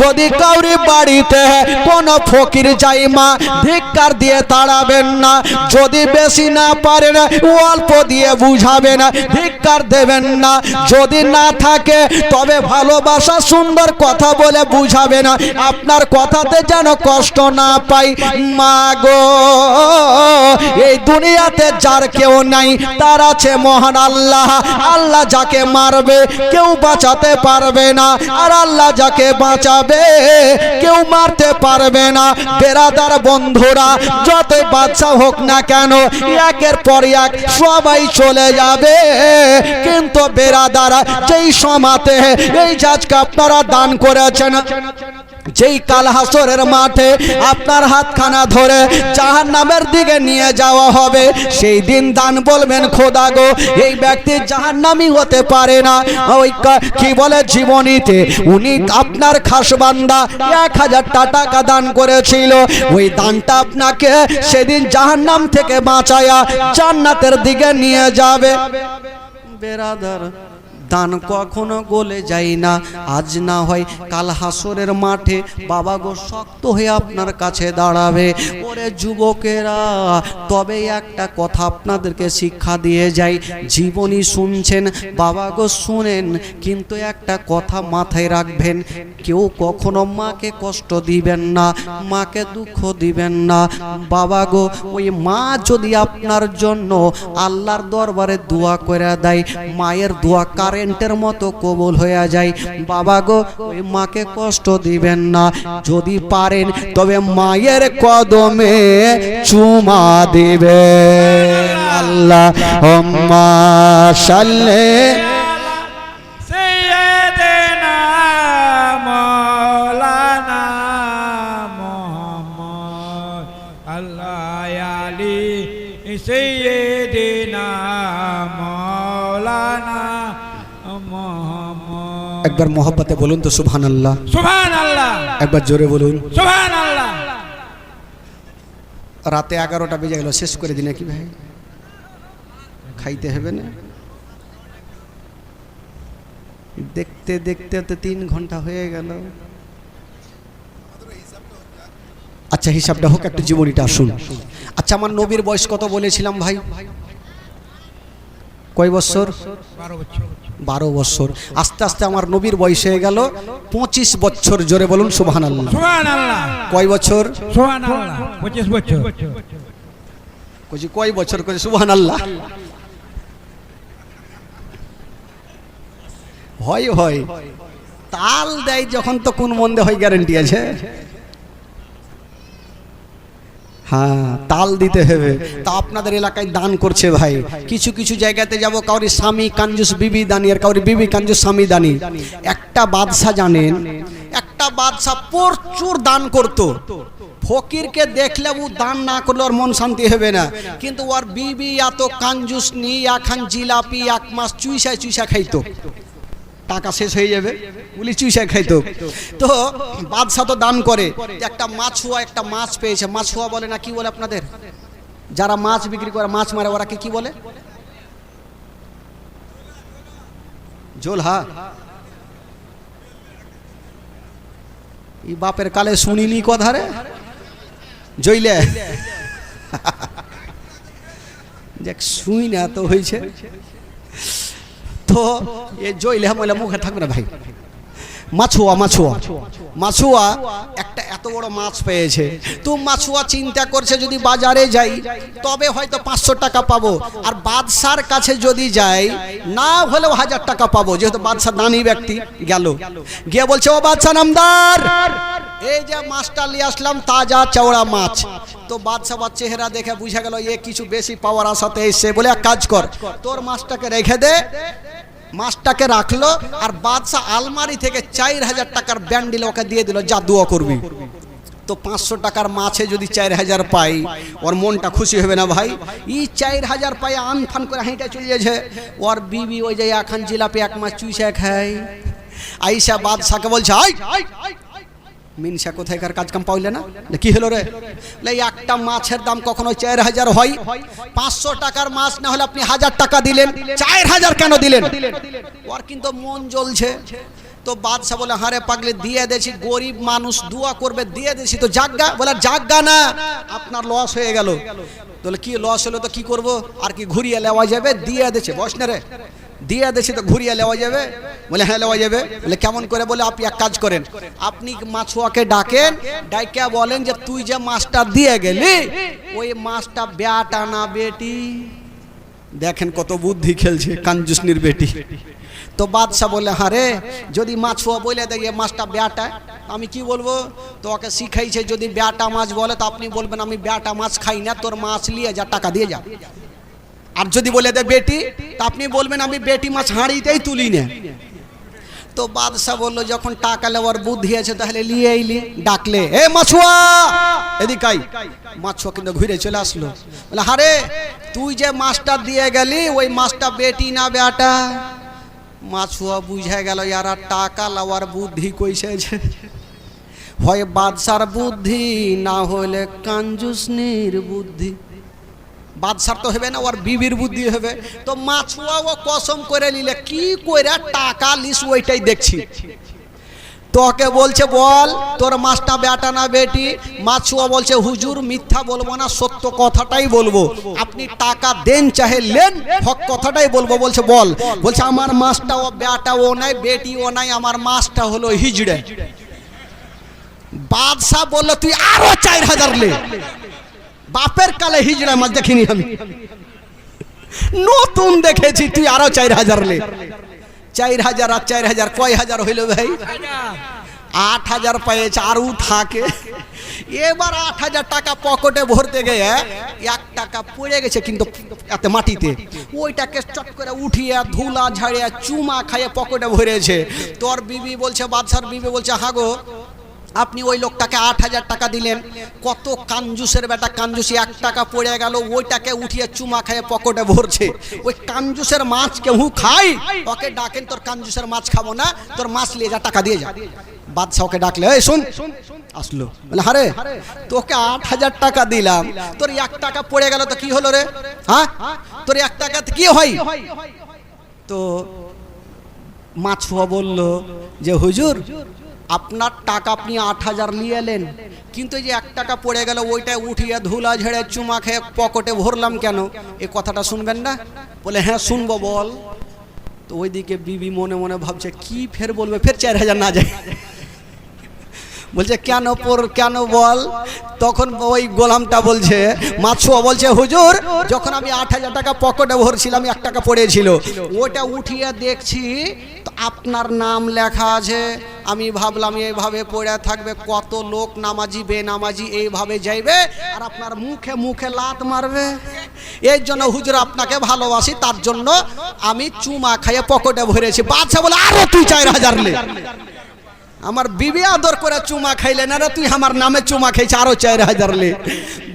যদি কাউরি বাড়িতে কোনো ফকির যাই মা ধিক্কার দিয়ে তাড়াবেন না, যদি বেশি না পারেন অল্প দিয়ে বুঝাবেন, ধিক্কার দেবেন না। যদি না থাকে তবে ভালোবাসা সুন্দর কথা বলে বুঝাবেন, আপনার কথাতে যেন কষ্ট না পাই মা গো। এই দুনিয়াতে যার কেউ নাই তার আছে মহান আল্লাহ। আল্লাহ যাকে মারবে কেউ বাঁচাতে পারবে না, আর আল্লাহ যাকে বাঁচাবে কেউ মারতে পারবে না। বেরাদার বন্ধুরা যতই বাচ্চা হোক না কেন একের পর এক সবাই চলে যাবে, কিন্তু বেরাদারা যেই সমাতে এই জাজকে আপনারা দান করেছেন, যেই কাল হাসরের মাঠে আপনার হাতখানা ধরে জাহান্নামের দিকে নিয়ে যাওয়া হবে, সেই দিন দান বলবেন খোদা গো এই ব্যক্তি জাহান্নামী হতে পারে না। ওই কি বলে জীবনীতে উনি আপনার খাস বান্দা 1000 টাকা দান করেছিল, ওই দানটা আপনাকে সেদিন জাহান্নাম থেকে বাঁচায়া জান্নাতের দিকে নিয়ে যাবে। বেরাদার দান কখনো গলে যায় না, আজ না হয় কাল হাসরের মাঠে বাবা গো শক্ত হয়ে আপনার কাছে দাঁড়াবে। ওরে যুবকেরা, তবে একটা কথা আপনাদেরকে শিক্ষা দিয়ে যাই, জীবনী শুনছেন বাবা গো শুনেন, কিন্তু একটা কথা মাথায় রাখবেন, কেউ কখনো মাকে কষ্ট দিবেন না, মাকে দুঃখ দিবেন না। বাবা গো ওই মা যদি আপনার জন্য আল্লাহর দরবারে দোয়া করে দেয়, মায়ের দোয়া কারেন্টের মতো কবুল হয়ে যায়। বাবা গো ওই মাকে কষ্ট দিবেন না, যদি পারেন তবে মায়ের কদমে চুমা দিবেন। আল্লাহুম্মা সাল্লি সাইয়্যিদিনা মাওলানা মুহাম্মদ আল্লাহ আলী সাইয়্যিদিনা মাওলানা মুহাম্মদ। একবার মোহাব্বতে বলুন তো সুবহানাল্লাহ, সুবহানাল্লাহ। একবার জোরে বলুন সুবহানাল্লাহ। রাতে 11টা বেজে গেল, শেষ করে দিন কি ভাই, খাইতে হবে না। দেখতে দেখতে তো 3 ঘন্টা হয়ে গেল। আচ্ছা হিসাবটা হোক, একটু জীবনীটা আসুন। আচ্ছা আমার নবীর বয়স কত বলেছিলাম ভাই? কয় বছর? 12 বছর। আস্তে আস্তে আমার নবীর বয়স হয়ে গেল 25 বছর। জোরে বলুন সুবহানাল্লাহ। সুবহানাল্লাহ। কয় বছর? সুবহানাল্লাহ। 25 বছর। কয় বছর করে সুবহানাল্লাহ? হয় হয়, তাল দেয় যখন তো কোন মন্দে হয় গ্যারান্টি আছে? হ্যাঁ তাল দিতে হবে। তা আপনাদের এলাকায় দান করছে ভাই, কিছু কিছু জায়গাতে যাব, কাউরি স্বামী কাঞ্জুস বিবি দানি, আর কাউরি বিবি কাঞ্জুস স্বামী দানি। একটা বাদশা জানেন, একটা একটা বাদশা প্রচুর দান করত। ফকিরকে দেখলে ও দান না করলে ওর মন শান্তি হবে না, কিন্তু ওর বিবি এত কাঞ্জুস নি, এখন জিলাপি এক মাস চুইসা চুইসা খাইতো, টাকা শেষ হয়ে যাবে বলি চুইসা খাইতো। তো বাদশা তো দান করে, একটা মাছুয়া একটা মাছ পেয়েছে, মাছুয়া বলে না কি বলে আপনাদের যারা মাছ বিক্রি করে মাছ মারে ওরা কি বলে? জোলহা। এই বাপের কালে শুনিনি কথা রে জইলে দেখ শুই না তো হয়েছে তো এ জইলে বলে মুখে থাকবে না ভাই। মাছুয়া মাছুয়া মাছুয়া একটা এত বড় মাছ পেয়েছে, তো মাছুয়া চিন্তা করছে যদি বাজারে যাই তবে হয়তো 500 টাকা পাবো, আর বাদশার কাছে যদি যাই না হলেও 1000 টাকা পাবো, যেহেতু বাদশা দানি ব্যক্তি। গেল গিয়ে বলছে ও বাদশা নামদার, এই যে মাছটা নিয়ে আসলাম তাজা চওড়া মাছ। তো বাদশা চেহারা দেখে বুঝা গেল এ কিছু বেশি পাওয়ার আশাতে এসে, বলে এক কাজ কর তোর মাছটাকে রেখে দে। মাছটাকে রাখলো আর বাদশা আলমারি থেকে 4000 টাকার ব্যান্ডিল ওকে দিয়ে দিল, যা দোয়া করবি। তো 500 টাকার মাছে যদি 4000 পাই ওর মনটা খুশি হবে না ভাই? ই 4000 পাই আনফান করে হাইটা চলে যাচ্ছে। ওর বিবি ওই যে এখন জিলাপি এক মাস চুইসা খায়। আইসা বাদশাকে বলছে আই মিনসা কোথায়কার কাজ কাম পাইলে না, কি হলো রে? একটা মাছের দাম কখনো 4000 হয়? 500 টাকার মাছ না হলে আপনি 1000 টাকা দিলেন, 4000 কেন দিলেন? ওর কিন্তু মন জ্বলছে। তো বাদশা বলে হারে পাগলে দিয়ে দেছি, গরিব মানুষ দোয়া করবে দিয়ে দেছি তো জাগা। বলে জাগা না, আপনার লস হয়ে গেল। তাহলে কি লস হলো তো কি করব? আর কি ঘুরিয়ে নেওয়া যাবে? দিয়ে দেছে বস না রে, দিয়ে দেছি তো ঘুরিয়ে নেওয়া যাবে? বলে হ্যাঁ নেওয়া যাবে। বলে কেমন করে? বলে আপনি এক কাজ করেন, আপনি মাছুয়াকে ডাকেন, ডাইকা বলেন যে তুই যে মাছটা দিয়ে গেলি ওই মাছটা বেটা না বেটি। দেখেন কত বুদ্ধি খেলছে কাঞ্জুসনির বেটি। তো বাদশা বলে হারে যদি মাছুয়া বলে দেয় মাছটা বেটা, আমি কি বলবো? তো ওকে শিখাইছে যদি বেটা মাছ বলে তো আপনি বলবেন আমি বেটা মাছ খাই না, তোর মাছ নিয়ে যা, টাকা দিয়ে যা। আর যদি বলে দে বেটি তা আপনি বলবেন আমি বেটি মাছ হাঁড়িতেই তুলি না। তো বাদশা বললো যখন টাকা লেওয়ার বুদ্ধি আছে তাহলে লিয়ে আইলি। ডাকলে এ মাছুয়া এদিকাই। মাছুয়া কিন্তু ঘুরে চলে আসলো। বলে হারে তুই যে মাছটা দিয়ে গেলি ওই মাছটা বেটি না বেটা? মাছুয়া বুঝে গেল ইয়ারা টাকা লওয়ার বুদ্ধি কইছে, হয় বাদশার বুদ্ধি না হলে কাঞ্জুসনির বুদ্ধি। বাদশার তো হবে না, ওর বিবির বুদ্ধি হবে। তো মাছুয়া ও কসম করে নিলে কি কইরা টাকা লিস ওইটাই দেখছি। তোকে বলছে বল তোর মাছটা বেটা না বেটি? মাছুয়া বলছে হুজুর মিথ্যা বলবো না, সত্য কথাটাই বলবো, আপনি টাকা দেন চাহে লেন, হক কথাটাই বলবো। বলছে বল। বলছে আমার মাছটা ও বেটা ও নাই বেটি ও নাই, আমার মাছটা হলো হিজড়ে। বাদশা বললো তুই আরো 4000 লে। বাপের কালে হিজড়া মাছ দেখিনি আমি, নতুন দেখেছি, তুই আরো 4000 লে। 4000 আর 4000 কয় হাজার হইল ভাই? 8000 পেয়েছে আর ও থাকে। এবার 8000 টাকা পকেটে ভরতে গিয়ে 1 টাকা পড়ে গেছে কিন্তু এত মাটিতে, ওইটাকে চট করে উঠিয়ে ধুলা ঝাড়িয়ে চুমা খাইয়ে পকেটে ভরেছে। তোর বিবি বলছে, বাদশার বিবি বলছে হাগো আপনি ওই লোকটাকে 8000 টাকা দিলেন, কত কাঞ্জুসের বেটা কাঞ্জুসি, 1 টাকা পড়ে গেল ওইটাকে উঠিয়ে চুমা খাইয়ে পকেটে ভরছে। ওই কাঞ্জুসের মাছ কেউ খাই? ওকে ডাকেন, তোর কাঞ্জুসের মাছ খাবো না, তোর মাছ নিয়ে যা, টাকা দিয়ে যা। বাদশা ওকে ডাকলে এই শোন, আসলো। বলে হারে তোকে 8000 টাকা দিলাম, তোর 1 টাকা পড়ে গেল তো কি হলো রে? হ্যাঁ তোর 1 টাকাতে কি হয়? তো মাছুয়া বলল যে হুজুর আপনার টাকা আপনি 8000 নিয়ে এলেন, কিন্তু এই যে 1 টাকা পড়ে গেল ওইটা উঠিয়ে ধুলা ঝেড়ে চুমা খেয়ে পকেটে ভরলাম কেন? এই কথাটা শুনবেন না? বলে হ্যাঁ শুনবো, বল। তো ওইদিকে বিবি মনে মনে ভাবছে কি ফের বলবে, ফের 4000 না যায়। বলছে কেন কেন বল? তখন ওই গোলামটা বলছে, মাছুয়া বলছে হুজুর যখন আমি 8000 টাকা পকেটে ভরছিলাম 1 টাকা পড়েছিল, ওটা উঠিয়ে দেখছি তো আপনার নাম লেখা আছে। আমি ভাবলাম এইভাবে পড়ে থাকবে, কত লোক নামাজি বেনামাজি এইভাবে যাইবে আর আপনার মুখে মুখে লাত মারবে। এই জন্য হুজুর আপনাকে ভালোবাসি, তার জন্য আমি চুমা খাইয়ে পকেটে ভরেছি। বাদশা বলে আরো তুই 4000 লে। আমার বিবি আদর করে চুমা খাইলে না রে, তুই আমার নামে চুমা খাইছে আরো 4000 লে।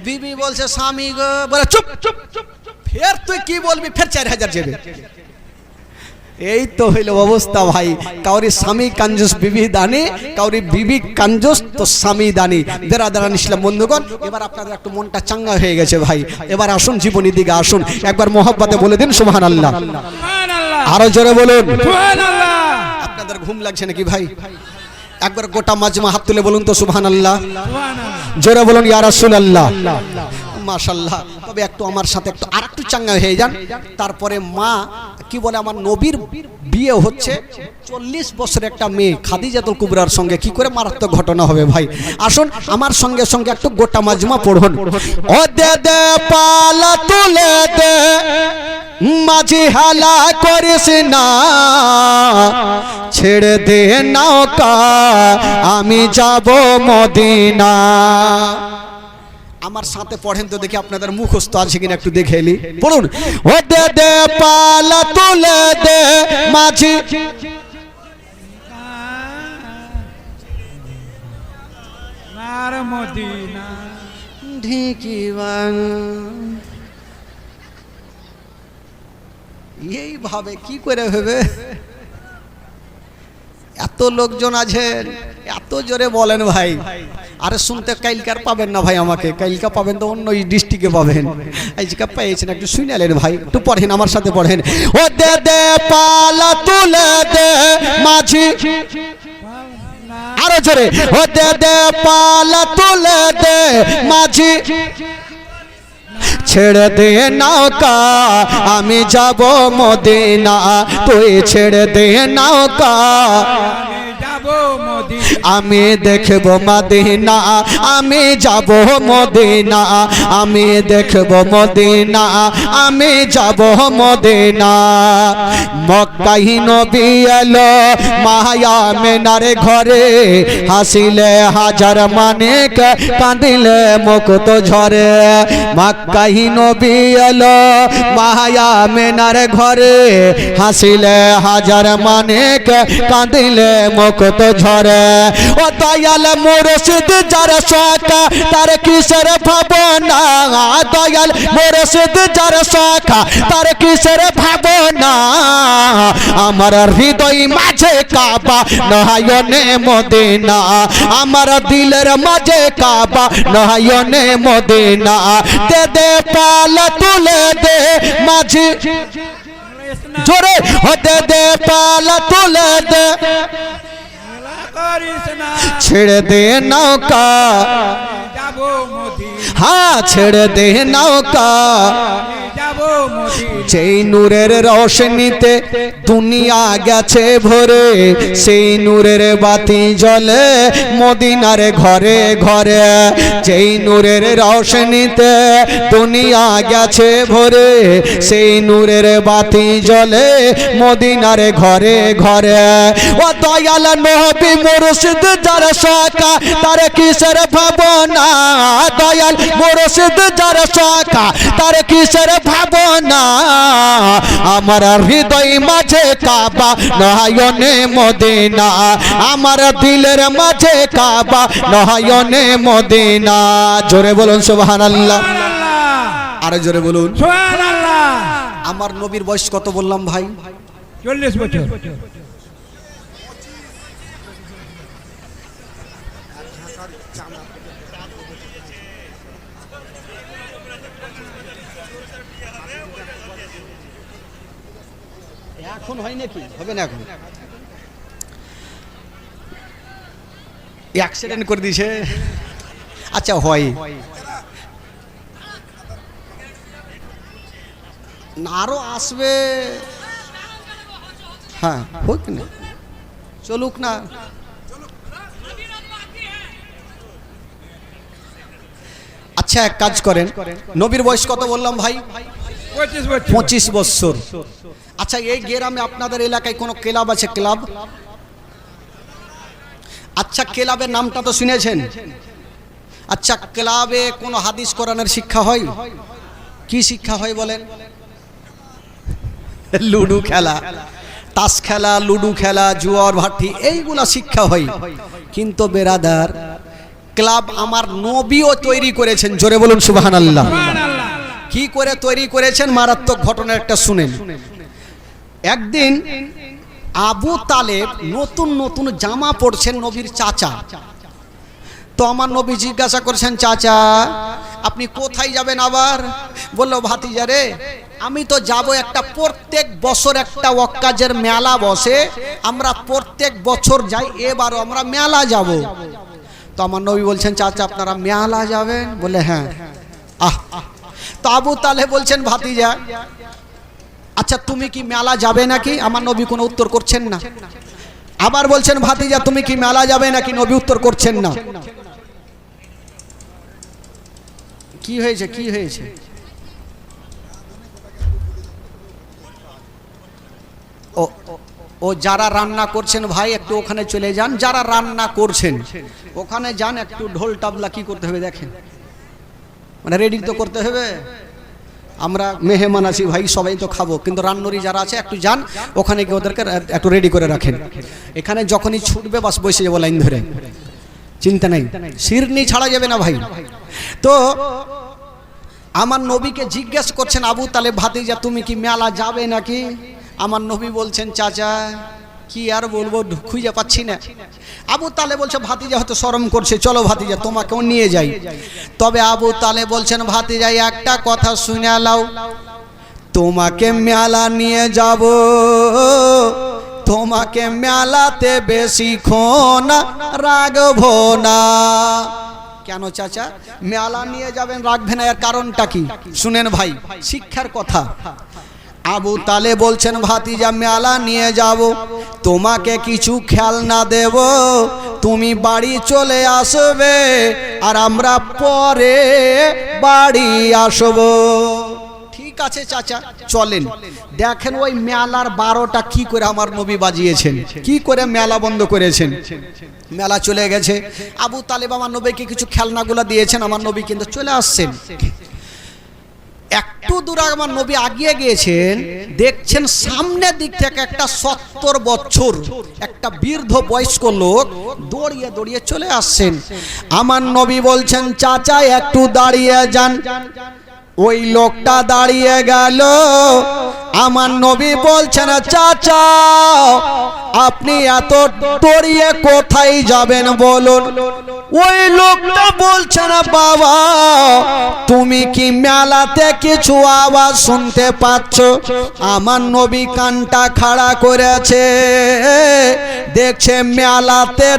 বিবি বলছে স্বামী গো, বলে চুপ চুপ চুপ, ফের তুই কি বলবি, ফের 4000 যাবে। এই তো হইল অবস্থা ভাই। কাউরি স্বামী কাঞ্জুস বিবি দানি, কাউরি বিবি কাঞ্জুস তো স্বামী দানি। বেরাদারান ইসলাম বন্ধুগণ, এবার আপনাদের একটু মনটা চাঙ্গা হয়ে গেছে ভাই। এবার আসুন জীবনী দিকে আসুন, একবার মহব্বতে বলে দিন সুবহানাল্লাহ। আরো জোরে বলুন সুবহানাল্লাহ। আপনাদের ঘুম লাগছে নাকি ভাই? একবার গোটা মাজমা হাত তুলে বলুন তো সুবহানাল্লাহ। জোরে বলুন ইয়া রাসূলুল্লাহ। মাশাআল্লাহ। তবে একটু আমার সাথে একটু আরেকটু চাঙ্গা হয়ে যান। তারপরে মা কি বলে, আমার নবীর বিয়ে হচ্ছে 40 বছরের একটা মেয়ে খাদিজাতুল কুবরার সঙ্গে, কি করে মারাত্মক ঘটনা হবে ভাই। আসুন আমার সঙ্গে সঙ্গে একটু গোটা মাজমা পড়ুন। ও দে দে পালা তুলে দে, মাঝি হালা করিস না, ছেড়ে দে নৌকা আমি যাব মদিনা। আমার সাথে পড়েন তো দেখি আপনাদের মুখস্থ আছে কিনা, একটু দেখে এলি। পড়ুন। ও দে দে পালা তুলে দে, মাঝি নার মদিনা ঢিকি এইভাবে কি করে হবে? এত লোকজন আছেন, এত জোরে বলেন ভাই। আরে শুনতে কাইলকার পাবেন না ভাই, আমাকে কাইলকা পাবেন তো অন্য ডিস্ট্রিক্টে পাবেন। আজকে পেয়েছেন, একটু শুনালেন ভাই, একটু পড়েন আমার সাথে পড়েন। ও দে দে পালা তুলে দে, মাঝি আরো জোরে। ও দে দে পালা তুলে দে, মাঝি ছেড়ে দে নৌকা আমি যাব মদিনা, তুই ছেড়ে দে নৌকা আমি দেখব মদিনা, আমি যাব মদিনা, আমি দেখব মদিনা, আমি যাব মদিনা। মক্কায় নবী এলো মায়া মেনার ঘরে, হাসিলে হাজার মানিক কাঁদিলে মুক্ত ঝরে। মক্কায় নবী এলো মায়া মেনার ঘরে, হাসিলে হাজার মানিক কাঁদিলে মুক্ত ঝরে। ও দয়াল মুর্শিদ যার শাখা, তার কিসের ভাবনা, দয়াল মুর্শিদ যার শাখা, তার কিসের ভাবনা। আমার হৃদয় মাঝে কাবা নয়নে মদিনা, আমার দিলের মাঝে কাবা নয়নে মদিনা। দে দে পালা তুলে দে, মাঝি জোরে। ও দে দে পালা তুলে দে, ছেড়ে দে নৌকা হ্যাঁ ছেড়ে দে নৌকা। যেই নূরের রোশনীতে দুনিয়া গেছে ভরে, সেই নূরের বাতি জ্বলে মদিনার ঘরে ঘরে। যেই নূরের রোশনীতে দুনিয়া গেছে ভরে, সেই নূরের বাতি জ্বলে মদিনার ঘরে ঘরে। ও দয়াল নবী মুর্শিদ যার শাখা, তার কিসের ভাবনা, দয়াল মুর্শিদ যার শাখা, তার কিসের ভাবনা। আমার হৃদয় মাঝে কাবা নয়নে মদিনা, আমার দিলের মাঝে কাবা নয়নে মদিনা। জোরে বলুন সুবহানাল্লাহ। আরে জোরে বলুন সুবহানাল্লাহ। আমার নবীর বয়স কত বললাম ভাই? 40 বছর। এখন হয় নাকি? হবে না এখন? অ্যাক্সিডেন্ট করে দিয়েছে। আচ্ছা হয় না, আরো আসবে। হ্যাঁ হোক না, চলুক না। আচ্ছা এক কাজ করেন, নবীর বয়স কত বললাম ভাই? 25 বছর। আচ্ছা এই গ্রামে আপনাদের এলাকায় কোনো ক্লাব আছে? ক্লাব? আচ্ছা ক্লাবের নামটা তো শুনেছেন। আচ্ছা ক্লাবে কোনো হাদিস কোরআনের শিক্ষা হয়? কি শিক্ষা হয় বলেন? লুডু খেলা। তাস খেলা, লুডু খেলা, জুয়ার ভাটি, এইগুলা শিক্ষা হয়। কিন্তু বেরাদার, ক্লাব আমার নবীও তৈরি করেছেন। জোরে বলুন সুবহানাল্লাহ। সুবহানাল্লাহ। কি করে তৈরি করেছেন? মারাত্মক ঘটনা একটা শুনেন। একদিন আবু তালেব নতুন নতুন জামা পরছেন, নবীর চাচা। তো আমার নবী জিজ্ঞাসা করছেন, চাচা আপনি কোথায় যাবেন আবার? বললো, ভাতিজা রে, আমি তো যাব একটা, প্রত্যেক বছর একটা ওয়াক্কাজের মেলা বসে, আমরা প্রত্যেক বছর যাই, এবারও আমরা মেলা যাব। তো আমার নবী বলছেন, চাচা আপনারা মেলা যাবেন? বলে হ্যাঁ। তো আবু তালেব বলছেন, ভাতিজা আচ্ছা তুমি কি মেলা যাবে নাকি? আমার নবী কোনো উত্তর করছেন না। আবার বলছেন, ভাতিজা তুমি কি মেলা যাবে নাকি? নবী উত্তর করছেন না। কি হয়েছে, কি হয়েছে? ও যারা রান্না করছেন ভাই একটু ওখানে চলে যান, যারা রান্না করছেন ওখানে যান, একটু ঢোল টাবলা কি করতে হবে দেখেন, মানে রেডি তো করতে হবে। আমরা মেহমান আছি ভাই, সবাই তো খাবো, কিন্তু রান্নরি যারা আছে একটু যান ওখানে গিয়ে ওদেরকে একটু রেডি করে রাখেন। এখানে যখনই ছুটবে বাস বসে যাবো লাইন ধরে, চিন্তা নেই, শিরনি ছাড়া যাবে না ভাই। তো আমার নবীকে জিজ্ঞেস করছেন আবু তালেব, ভাতিজা তুমি কি মেলা যাবে নাকি? আমার নবী বলছেন, চাচা কি আর বলবো, খুঁজে পাচ্ছি না। আবু তালেব বলছে, ভাতিজা হয়তো শরম করছে, চলো ভাতিজা তোমাকেও নিয়ে যাই। তবে আবু তালেব বলছেন, ভাতিজা একটা কথা শুনে লাও, তোমাকে মেলা নিয়ে যাব, তোমাকে মেলাতে বেশিক্ষণ রাখবো না। কেন চাচা মেলা নিয়ে যাবেন, রাখবেন না, এর কারণটা কি? শুনেন ভাই, শিক্ষার কথা। আবু তালেব বলছেন, ভাতিজা মেলা নিয়ে যাব, তোমাকে কিছু খেলনা দেব, তুমি বাড়ি চলে আসবে, আর আমরা পরে বাড়ি আসব। ঠিক আছে চাচা চলেন। দেখেন ওই মেলার 12টা কি করে আমার নবী বাজিয়েছেন, কি করে মেলা বন্ধ করেছেন। মেলা চলে গেছে, আবু তালেব আমার নবীকে কিছু খেলনাগুলো দিয়েছেন, আমার নবী কিন্তু চলে আসছেন। একটু দূর আমার নবী আগিয়ে গিয়েছেন, দেখছেন সামনের দিক থেকে একটা 70 বছর একটা বৃদ্ধ বয়স্ক লোক দৌড়িয়ে দৌড়িয়ে চলে আসছেন। আমার নবী বলছেন, চাচা একটু দাঁড়িয়ে যান। ওই লোকটা দাঁড়িয়ে গেল। আমার নবী বলছেন, চাচা আপনি এত দৌড়িয়ে কোথায় যাবেন বলুন? ওই লোকটা বলছেন, বাবা তুমি কি মেলাতে কিছু আওয়াজ শুনতে পাচ্ছ? আমার নবী কানটা খাড়া করেছে, দেখছে মেলাতে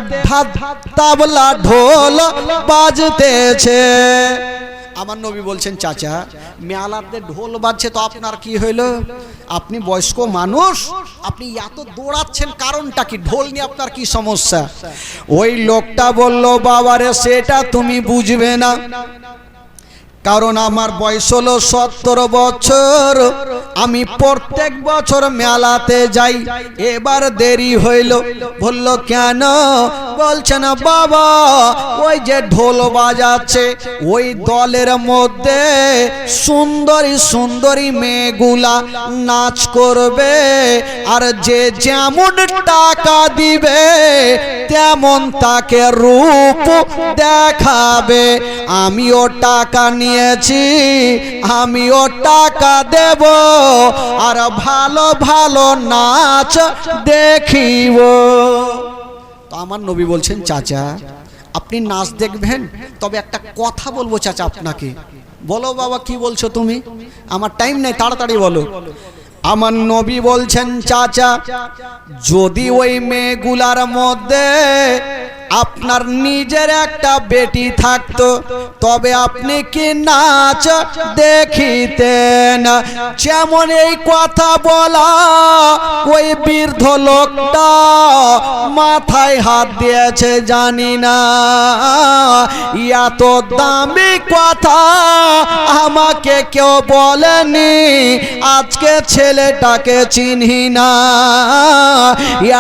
তাবলা ঢোল বাজতেছে। আমার নবী বলছেন, চাচা মেলাতে ঢোল বাজছে তো আপনার কি হইলো? আপনি বয়স্ক মানুষ, আপনি এত দৌড়াচ্ছেন কারণটা কি? ঢোল নিয়ে আপনার কি সমস্যা? ওই লোকটা বলল, বাবারে সেটা তুমি বুঝবে না, কারণ আমার বয়স হলো 70 বছর, আমি প্রত্যেক বছর মেলাতে যাই, এবার দেরি হইল। বলল কেন? বলছে না বাবা ওই যে ঢোল বাজাচ্ছে, ওই দলের মধ্যে সুন্দরী সুন্দরী মেয়েগুলা নাচ করবে, আর যে যেমন টাকা দিবে তেমন তাকে রূপ দেখাবে। আমিও টাকা নিয়েছি, আমিও টাকা দেব, আর ভালো ভালো নাচ দেখিব। তো আমার নবী বলছেন, চাচা আপনি নাচ দেখবেন, তবে একটা কথা বলবো চাচা আপনাকে। বলো বাবা কি বলছো তুমি? আমার টাইম নেই, তাড়াতাড়ি বলো। আমার নবী বলছেন, চাচা যদি ওই মেয়েগুলার মধ্যে আপনার নিজের একটা বেটি থাকতো, তবে আপনি কি নাচ দেখিতেন? যেমন এই কথা বলা, ওই বৃদ্ধ লোকটা মাথায় হাত দিয়েছে, জানি না এত দামি কথা আমাকে কেউ বলেনি, আজকে ছেলেটাকে চিনি না,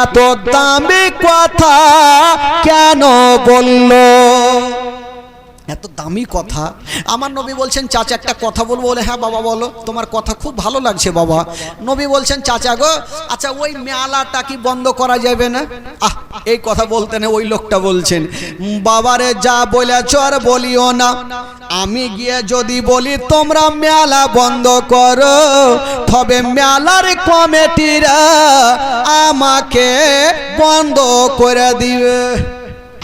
এত দামি কথা কেন বলল? এত দামি কথা। আমার নবী বলছেন চাচা একটা কথা বলবো, বলে হ্যাঁ বাবা বলো, তোমার কথা খুব ভালো লাগছে বাবা। নবী বলছেন চাচা গো, আচ্ছা ওই মেলাটা কি বন্ধ করা যাবে না? এই কথা বলতে না ওই লোকটা বলছেন, বাবারে যা বলেছ আর বলিও না, আমি গিয়ে যদি বলি তোমরা মেলা বন্ধ করো, তবে মেলার কমিটিরা আমাকে বন্ধ করে দিবে,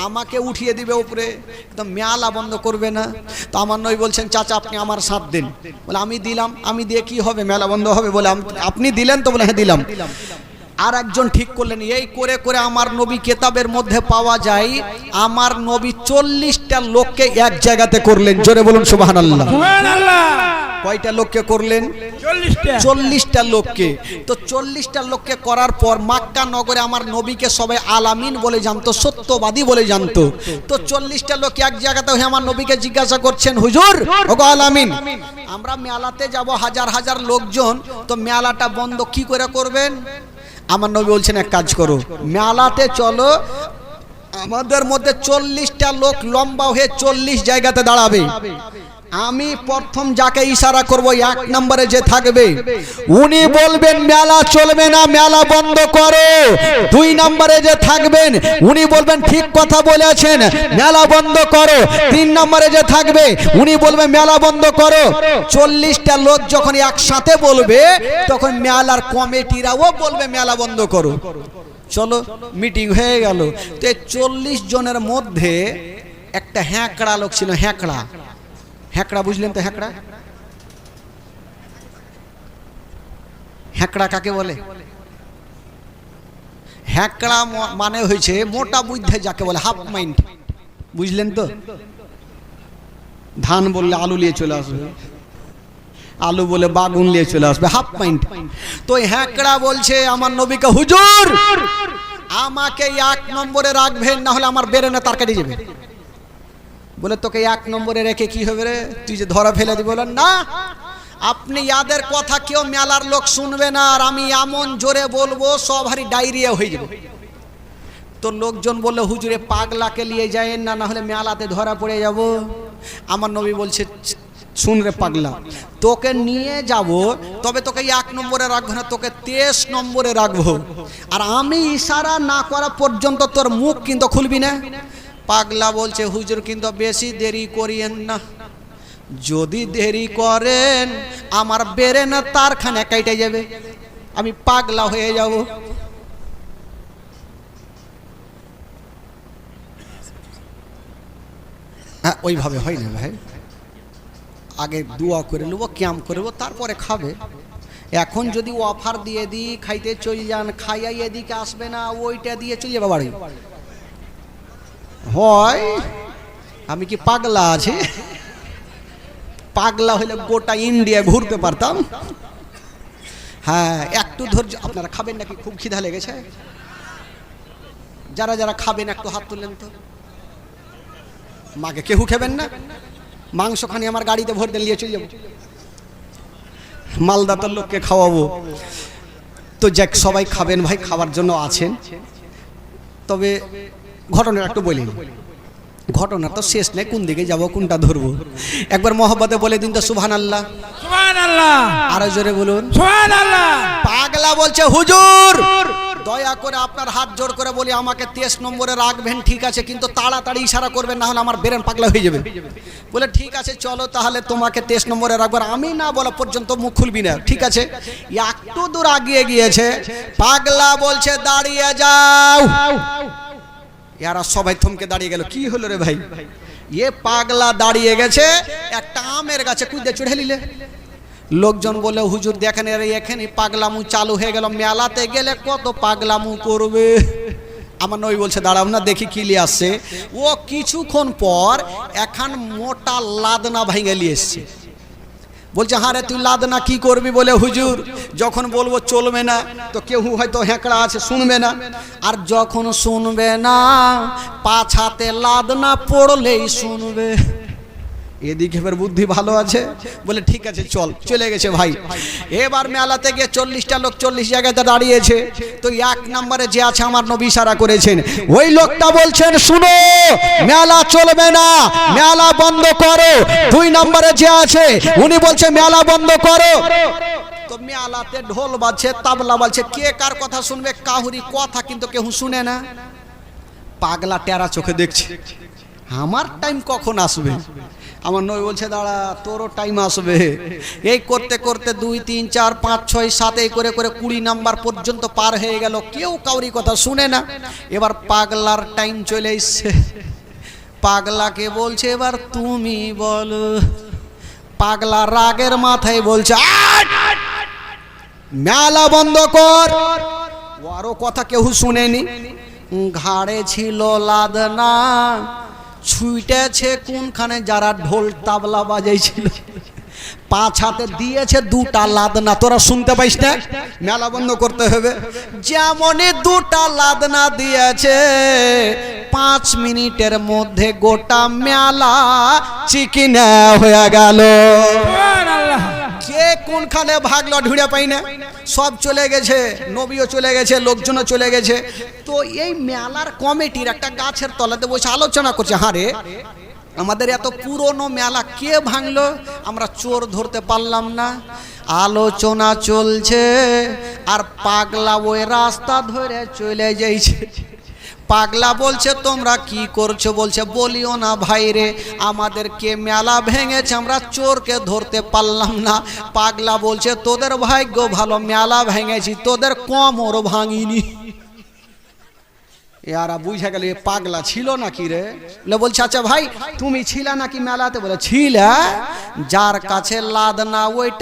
আমাকে উঠিয়ে দিবে উপরে, তো মেলা বন্ধ করবে না। তো আমার নবী বলছেন চাচা আপনি আমার সাথ দিন। বলে আমি দিলাম, আমি দিয়ে কি হবে, মেলা বন্ধ হবে? বলে আপনি দিলেন তো? বলে হ্যাঁ দিলাম। আর একজন ঠিক করলেন, এই করে করে আমার নবী কেতাবের মধ্যে পাওয়া যায় আমার নবী 40টা লোককে এক জায়গাতে করলেন। জোরে বলুন সুবহানাল্লাহ। সুবহানাল্লাহ। কয়টা লোককে করলেন? 40টা। 40টা লোককে। তো 40টা লোককে করার পর মক্কা নগরে আমার নবীকে সবাই আলামিন বলে জানতো, সত্যবাদী বলে জানতো। তো 40টা লোক এক জায়গাতে হয়ে আমার নবীকে জিজ্ঞাসা করছেন, হুজুর ওগো আলামিন, আমরা মেলাতে যাব, হাজার হাজার লোকজন, তো মেলাটা বন্ধ কি করে করবেন? আমার নবী বলছেন এক কাজ করো, মেলাতে চলো, আমাদের মধ্যে 40টা লোক লম্বা হয়ে 40 জায়গাতে দাঁড়াবে। আমি প্রথম যাকে ইশারা করব, 1 নম্বরে যে থাকবে উনি বলবেন মেলা চলবে না, মেলা বন্ধ করো। 2 নম্বরে যে থাকবেন উনি বলবেন ঠিক কথা বলেছেন, মেলা বন্ধ করো। 3 নম্বরে যে থাকবে উনি বলবেন মেলা বন্ধ করো। 40টা লোক যখন একসাথে বলবে তখন মেলার কমিটিরাও বলবে মেলা বন্ধ করো। চলো মিটিং হয়ে গেল। তো এই 40 জনের মধ্যে একটা হ্যাঁকড়া লোক ছিল। হ্যাঁকড়া, হ্যাঁকড়া বুঝলেন তো? হ্যাঁকড়া, হ্যাঁকড়া কাকে বলে? হ্যাঁকড়া মানে হয়েছে মোটা বুদ্ধি যাকে বলে, হাফ মাইন্ড। বুঝলেন তো? ধান বললে আলু নিয়ে চলে আসবে, আলু বলে বাগুন নিয়ে চলে আসবে, হাফ মাইন্ড। তো হ্যাঁকড়া বলছে আমার নবীকে, হুজুর আমাকে 1 নম্বরে রাখবেন, না হলে আমার বেরেনে তার কেটে যাবে। বলে তোকে 1 নম্বরে রেখে কি হবে রে, তুই যে ধরা ফেলে দিবি? বলেন না, আপনি ইয়াদের কথা কেউ মেলার লোক শুনবে না, আর আমি এমন জোরে বলবো সব হারি ডায়রিয়া হয়ে যাবে। তো লোকজন বললে হুজুরে পাগলাকে নিয়ে যায়েন না, না হলে মেলাতে ধরা পড়ে যাব। আমার নবী বলছে শুন রে পাগলা, তোকে নিয়ে যাব, তবে তোকে 1 নম্বরে রাখবো না, তোকে 23 নম্বরে রাখবো, আর আমি ইশারা না করা পর্যন্ত তোর মুখ কিন্তু খুলবি না। পাগলা বলছে হুজুর কিন্তু বেশি দেরি করিয়েন না, যদি দেরি করেন আমার বেরে না তারখানে কেটে যাবে, আমি পাগলা হয়ে যাব। হ্যাঁ ওইভাবে হয় না ভাই, আগে দোয়া করে নেবো, ক্যাম্প করবো, তারপরে খাবে। এখন যদি অফার দিয়ে দিই খাইতে চলে যান, খাইয়া এদিকে আসবে না, ওইটা দিয়ে চলে যাবে বাড়ি, হয় আমি কি পাগলা আছি? পাগলা হলে গোটা ইন্ডিয়া ঘুরতে পারতাম। হ্যাঁ একটু ধৈর্য। আপনারা খাবেন নাকি? খুব খিদা লেগেছে? যারা যারা খাবেন একটু হাত তুললেন তো। মাকে কেউ খাবেন না? মাংসখানি আমার গাড়িতে ভরে দিয়ে চলে যাবো, মালদাতার লোককে খাওয়াবো। তো যাক সবাই খাবেন ভাই, খাওয়ার জন্য আছেন। তবে ঘটনা একটু বলি, ঘটনা তো শেষ নেই, কোন দিকে যাব কোনটা ধরবো। একবার মহব্বতে বলে দিন তো সুবহানাল্লাহ। সুবহানাল্লাহ। আরো জোরে বলুন সুবহানাল্লাহ। পাগলা বলছে হুজুর দয়া করে আপনার হাত জোড় করে বলি আমাকে 23 নম্বরে রাখবেন, ঠিক আছে, কিন্তু তাড়াতাড়ি ইশারা করবেন, না হলে আমার ব্রেন পাগলা হয়ে যাবে। বলে ঠিক আছে চলো তাহলে তোমাকে 23 নম্বরে রাখবো, আমি না বলা পর্যন্ত মুখ খুলবি না, ঠিক আছে। একটু দূর আগিয়ে গিয়েছে, পাগলা বলছে দাঁড়িয়ে যাও। এরা সবাই থমকে দাঁড়িয়ে গেল। কি হলো রে ভাই? এ পাগলা দাঁড়িয়ে গেছে একটা আমের গাছে কুইদে চড়ে নিলে। লোকজন বলে হুজুর দেখেন এখানে পাগলামু চালু হয়ে গেল, মেলাতে গেলে কত পাগলামু করবে। আমার নবী বলছে দাঁড়াও না দেখি কি লিয়ে আসছে। ও কিছুক্ষণ পর এখন মোটা লাদনা ভেঙে নিয়ে এসছে। বলছে হ্যাঁ রে তুই লাদনা কি করবি? বলে হুজুর যখন বলবো চলবে না তো কেউ হয়তো হ্যাঁকড়া আছে শুনবে না, আর যখন শুনবে না পাছাতে লাদনা পড়লেই শুনবে। এদিকে এবার বুদ্ধি ভালো আছে, বলে ঠিক আছে চল, চলে গেছে ভাই। এবার মেলাতে গিয়ে 40টা লোক 40 জায়গাতে দাঁড়িয়েছে। তো 1 নম্বরে যে আছে আমার নবী ইশারা করেছেন, ওই লোকটা বলছেন শুনো মেলা চলবে না, মেলা বন্ধ করো। 2 নম্বরে যে আছে উনি বলছে মেলা বন্ধ করো। তো মেলাতে ঢোল বাজছে, তাবলা বাজছে, কে কার কথা শুনবে? কাহুরি কথা কিন্তু কেউ শুনে না। পাগলা টেরা চোখে দেখছে আমার টাইম কখন আসবে। আমার নবী বলছে দাঁড়া তোরও টাইম আসবে। এই করতে করতে 2, 3, 4, 5, 6, 7 এই করে করে 20 নাম্বার পর্যন্ত পার হয়ে গেল, কেউ কাউরি কথা শুনে না। এবার পাগলার টাইম চলে এসছে। পাগলাকে বলছে এবার তুমি বলো। পাগলা রাগের মাথায় বলছে মেলা বন্ধ কর। ওরও কথা কেউ শুনেনি। ঘাড়ে ছিল লাদনা, ছুটেছে কোনখানে যারা ঢোল তাবলা বাজাইছিল, 5 হাতে দিয়েছে 2টা লাদনা। তোরা শুনতে পাইস না? মেলা বন্ধ করতে হবে। যেমনই 2টা লাদনা দিয়েছে 5 মিনিটের মধ্যে গোটা মেলা চিকিনা হয়ে গেল। সুবহানাল্লাহ। কে কোনখানে ভাগলো ঢুঁড়ে পাই না, সব চলে গেছে, নবীও চলে গেছে, লোকজনও চলে গেছে। তো এই মেলার কমিটির একটা গাছের তলাতে বসে আলোচনা করছে, হারে আমাদের এত পুরনো মেলা কে ভাঙলো, আমরা চোর ধরতে পারলাম না। আলোচনা চলছে আর পাগলা ওই রাস্তা ধরে চলে যাইছে। পাগলা বলছে তোমরা কি করছো? বলছে বলিও না ভাই রে, আমাদেরকে মেলা ভেঙেছে, আমরা চোরকে ধরতে পারলাম না। পাগলা বলছে তোদের ভাগ্য ভালো, মেলা ভেঙেছি, তোদের কোমর ভাঙিনি। এরা বুঝে গেল এ পাগলা ছিল নাকি রে। বলছে আচ্ছা ভাই তুমি ছিলা নাকি মেলাতে? বলে ছিলা। যার কাছে লাদনা ওইটা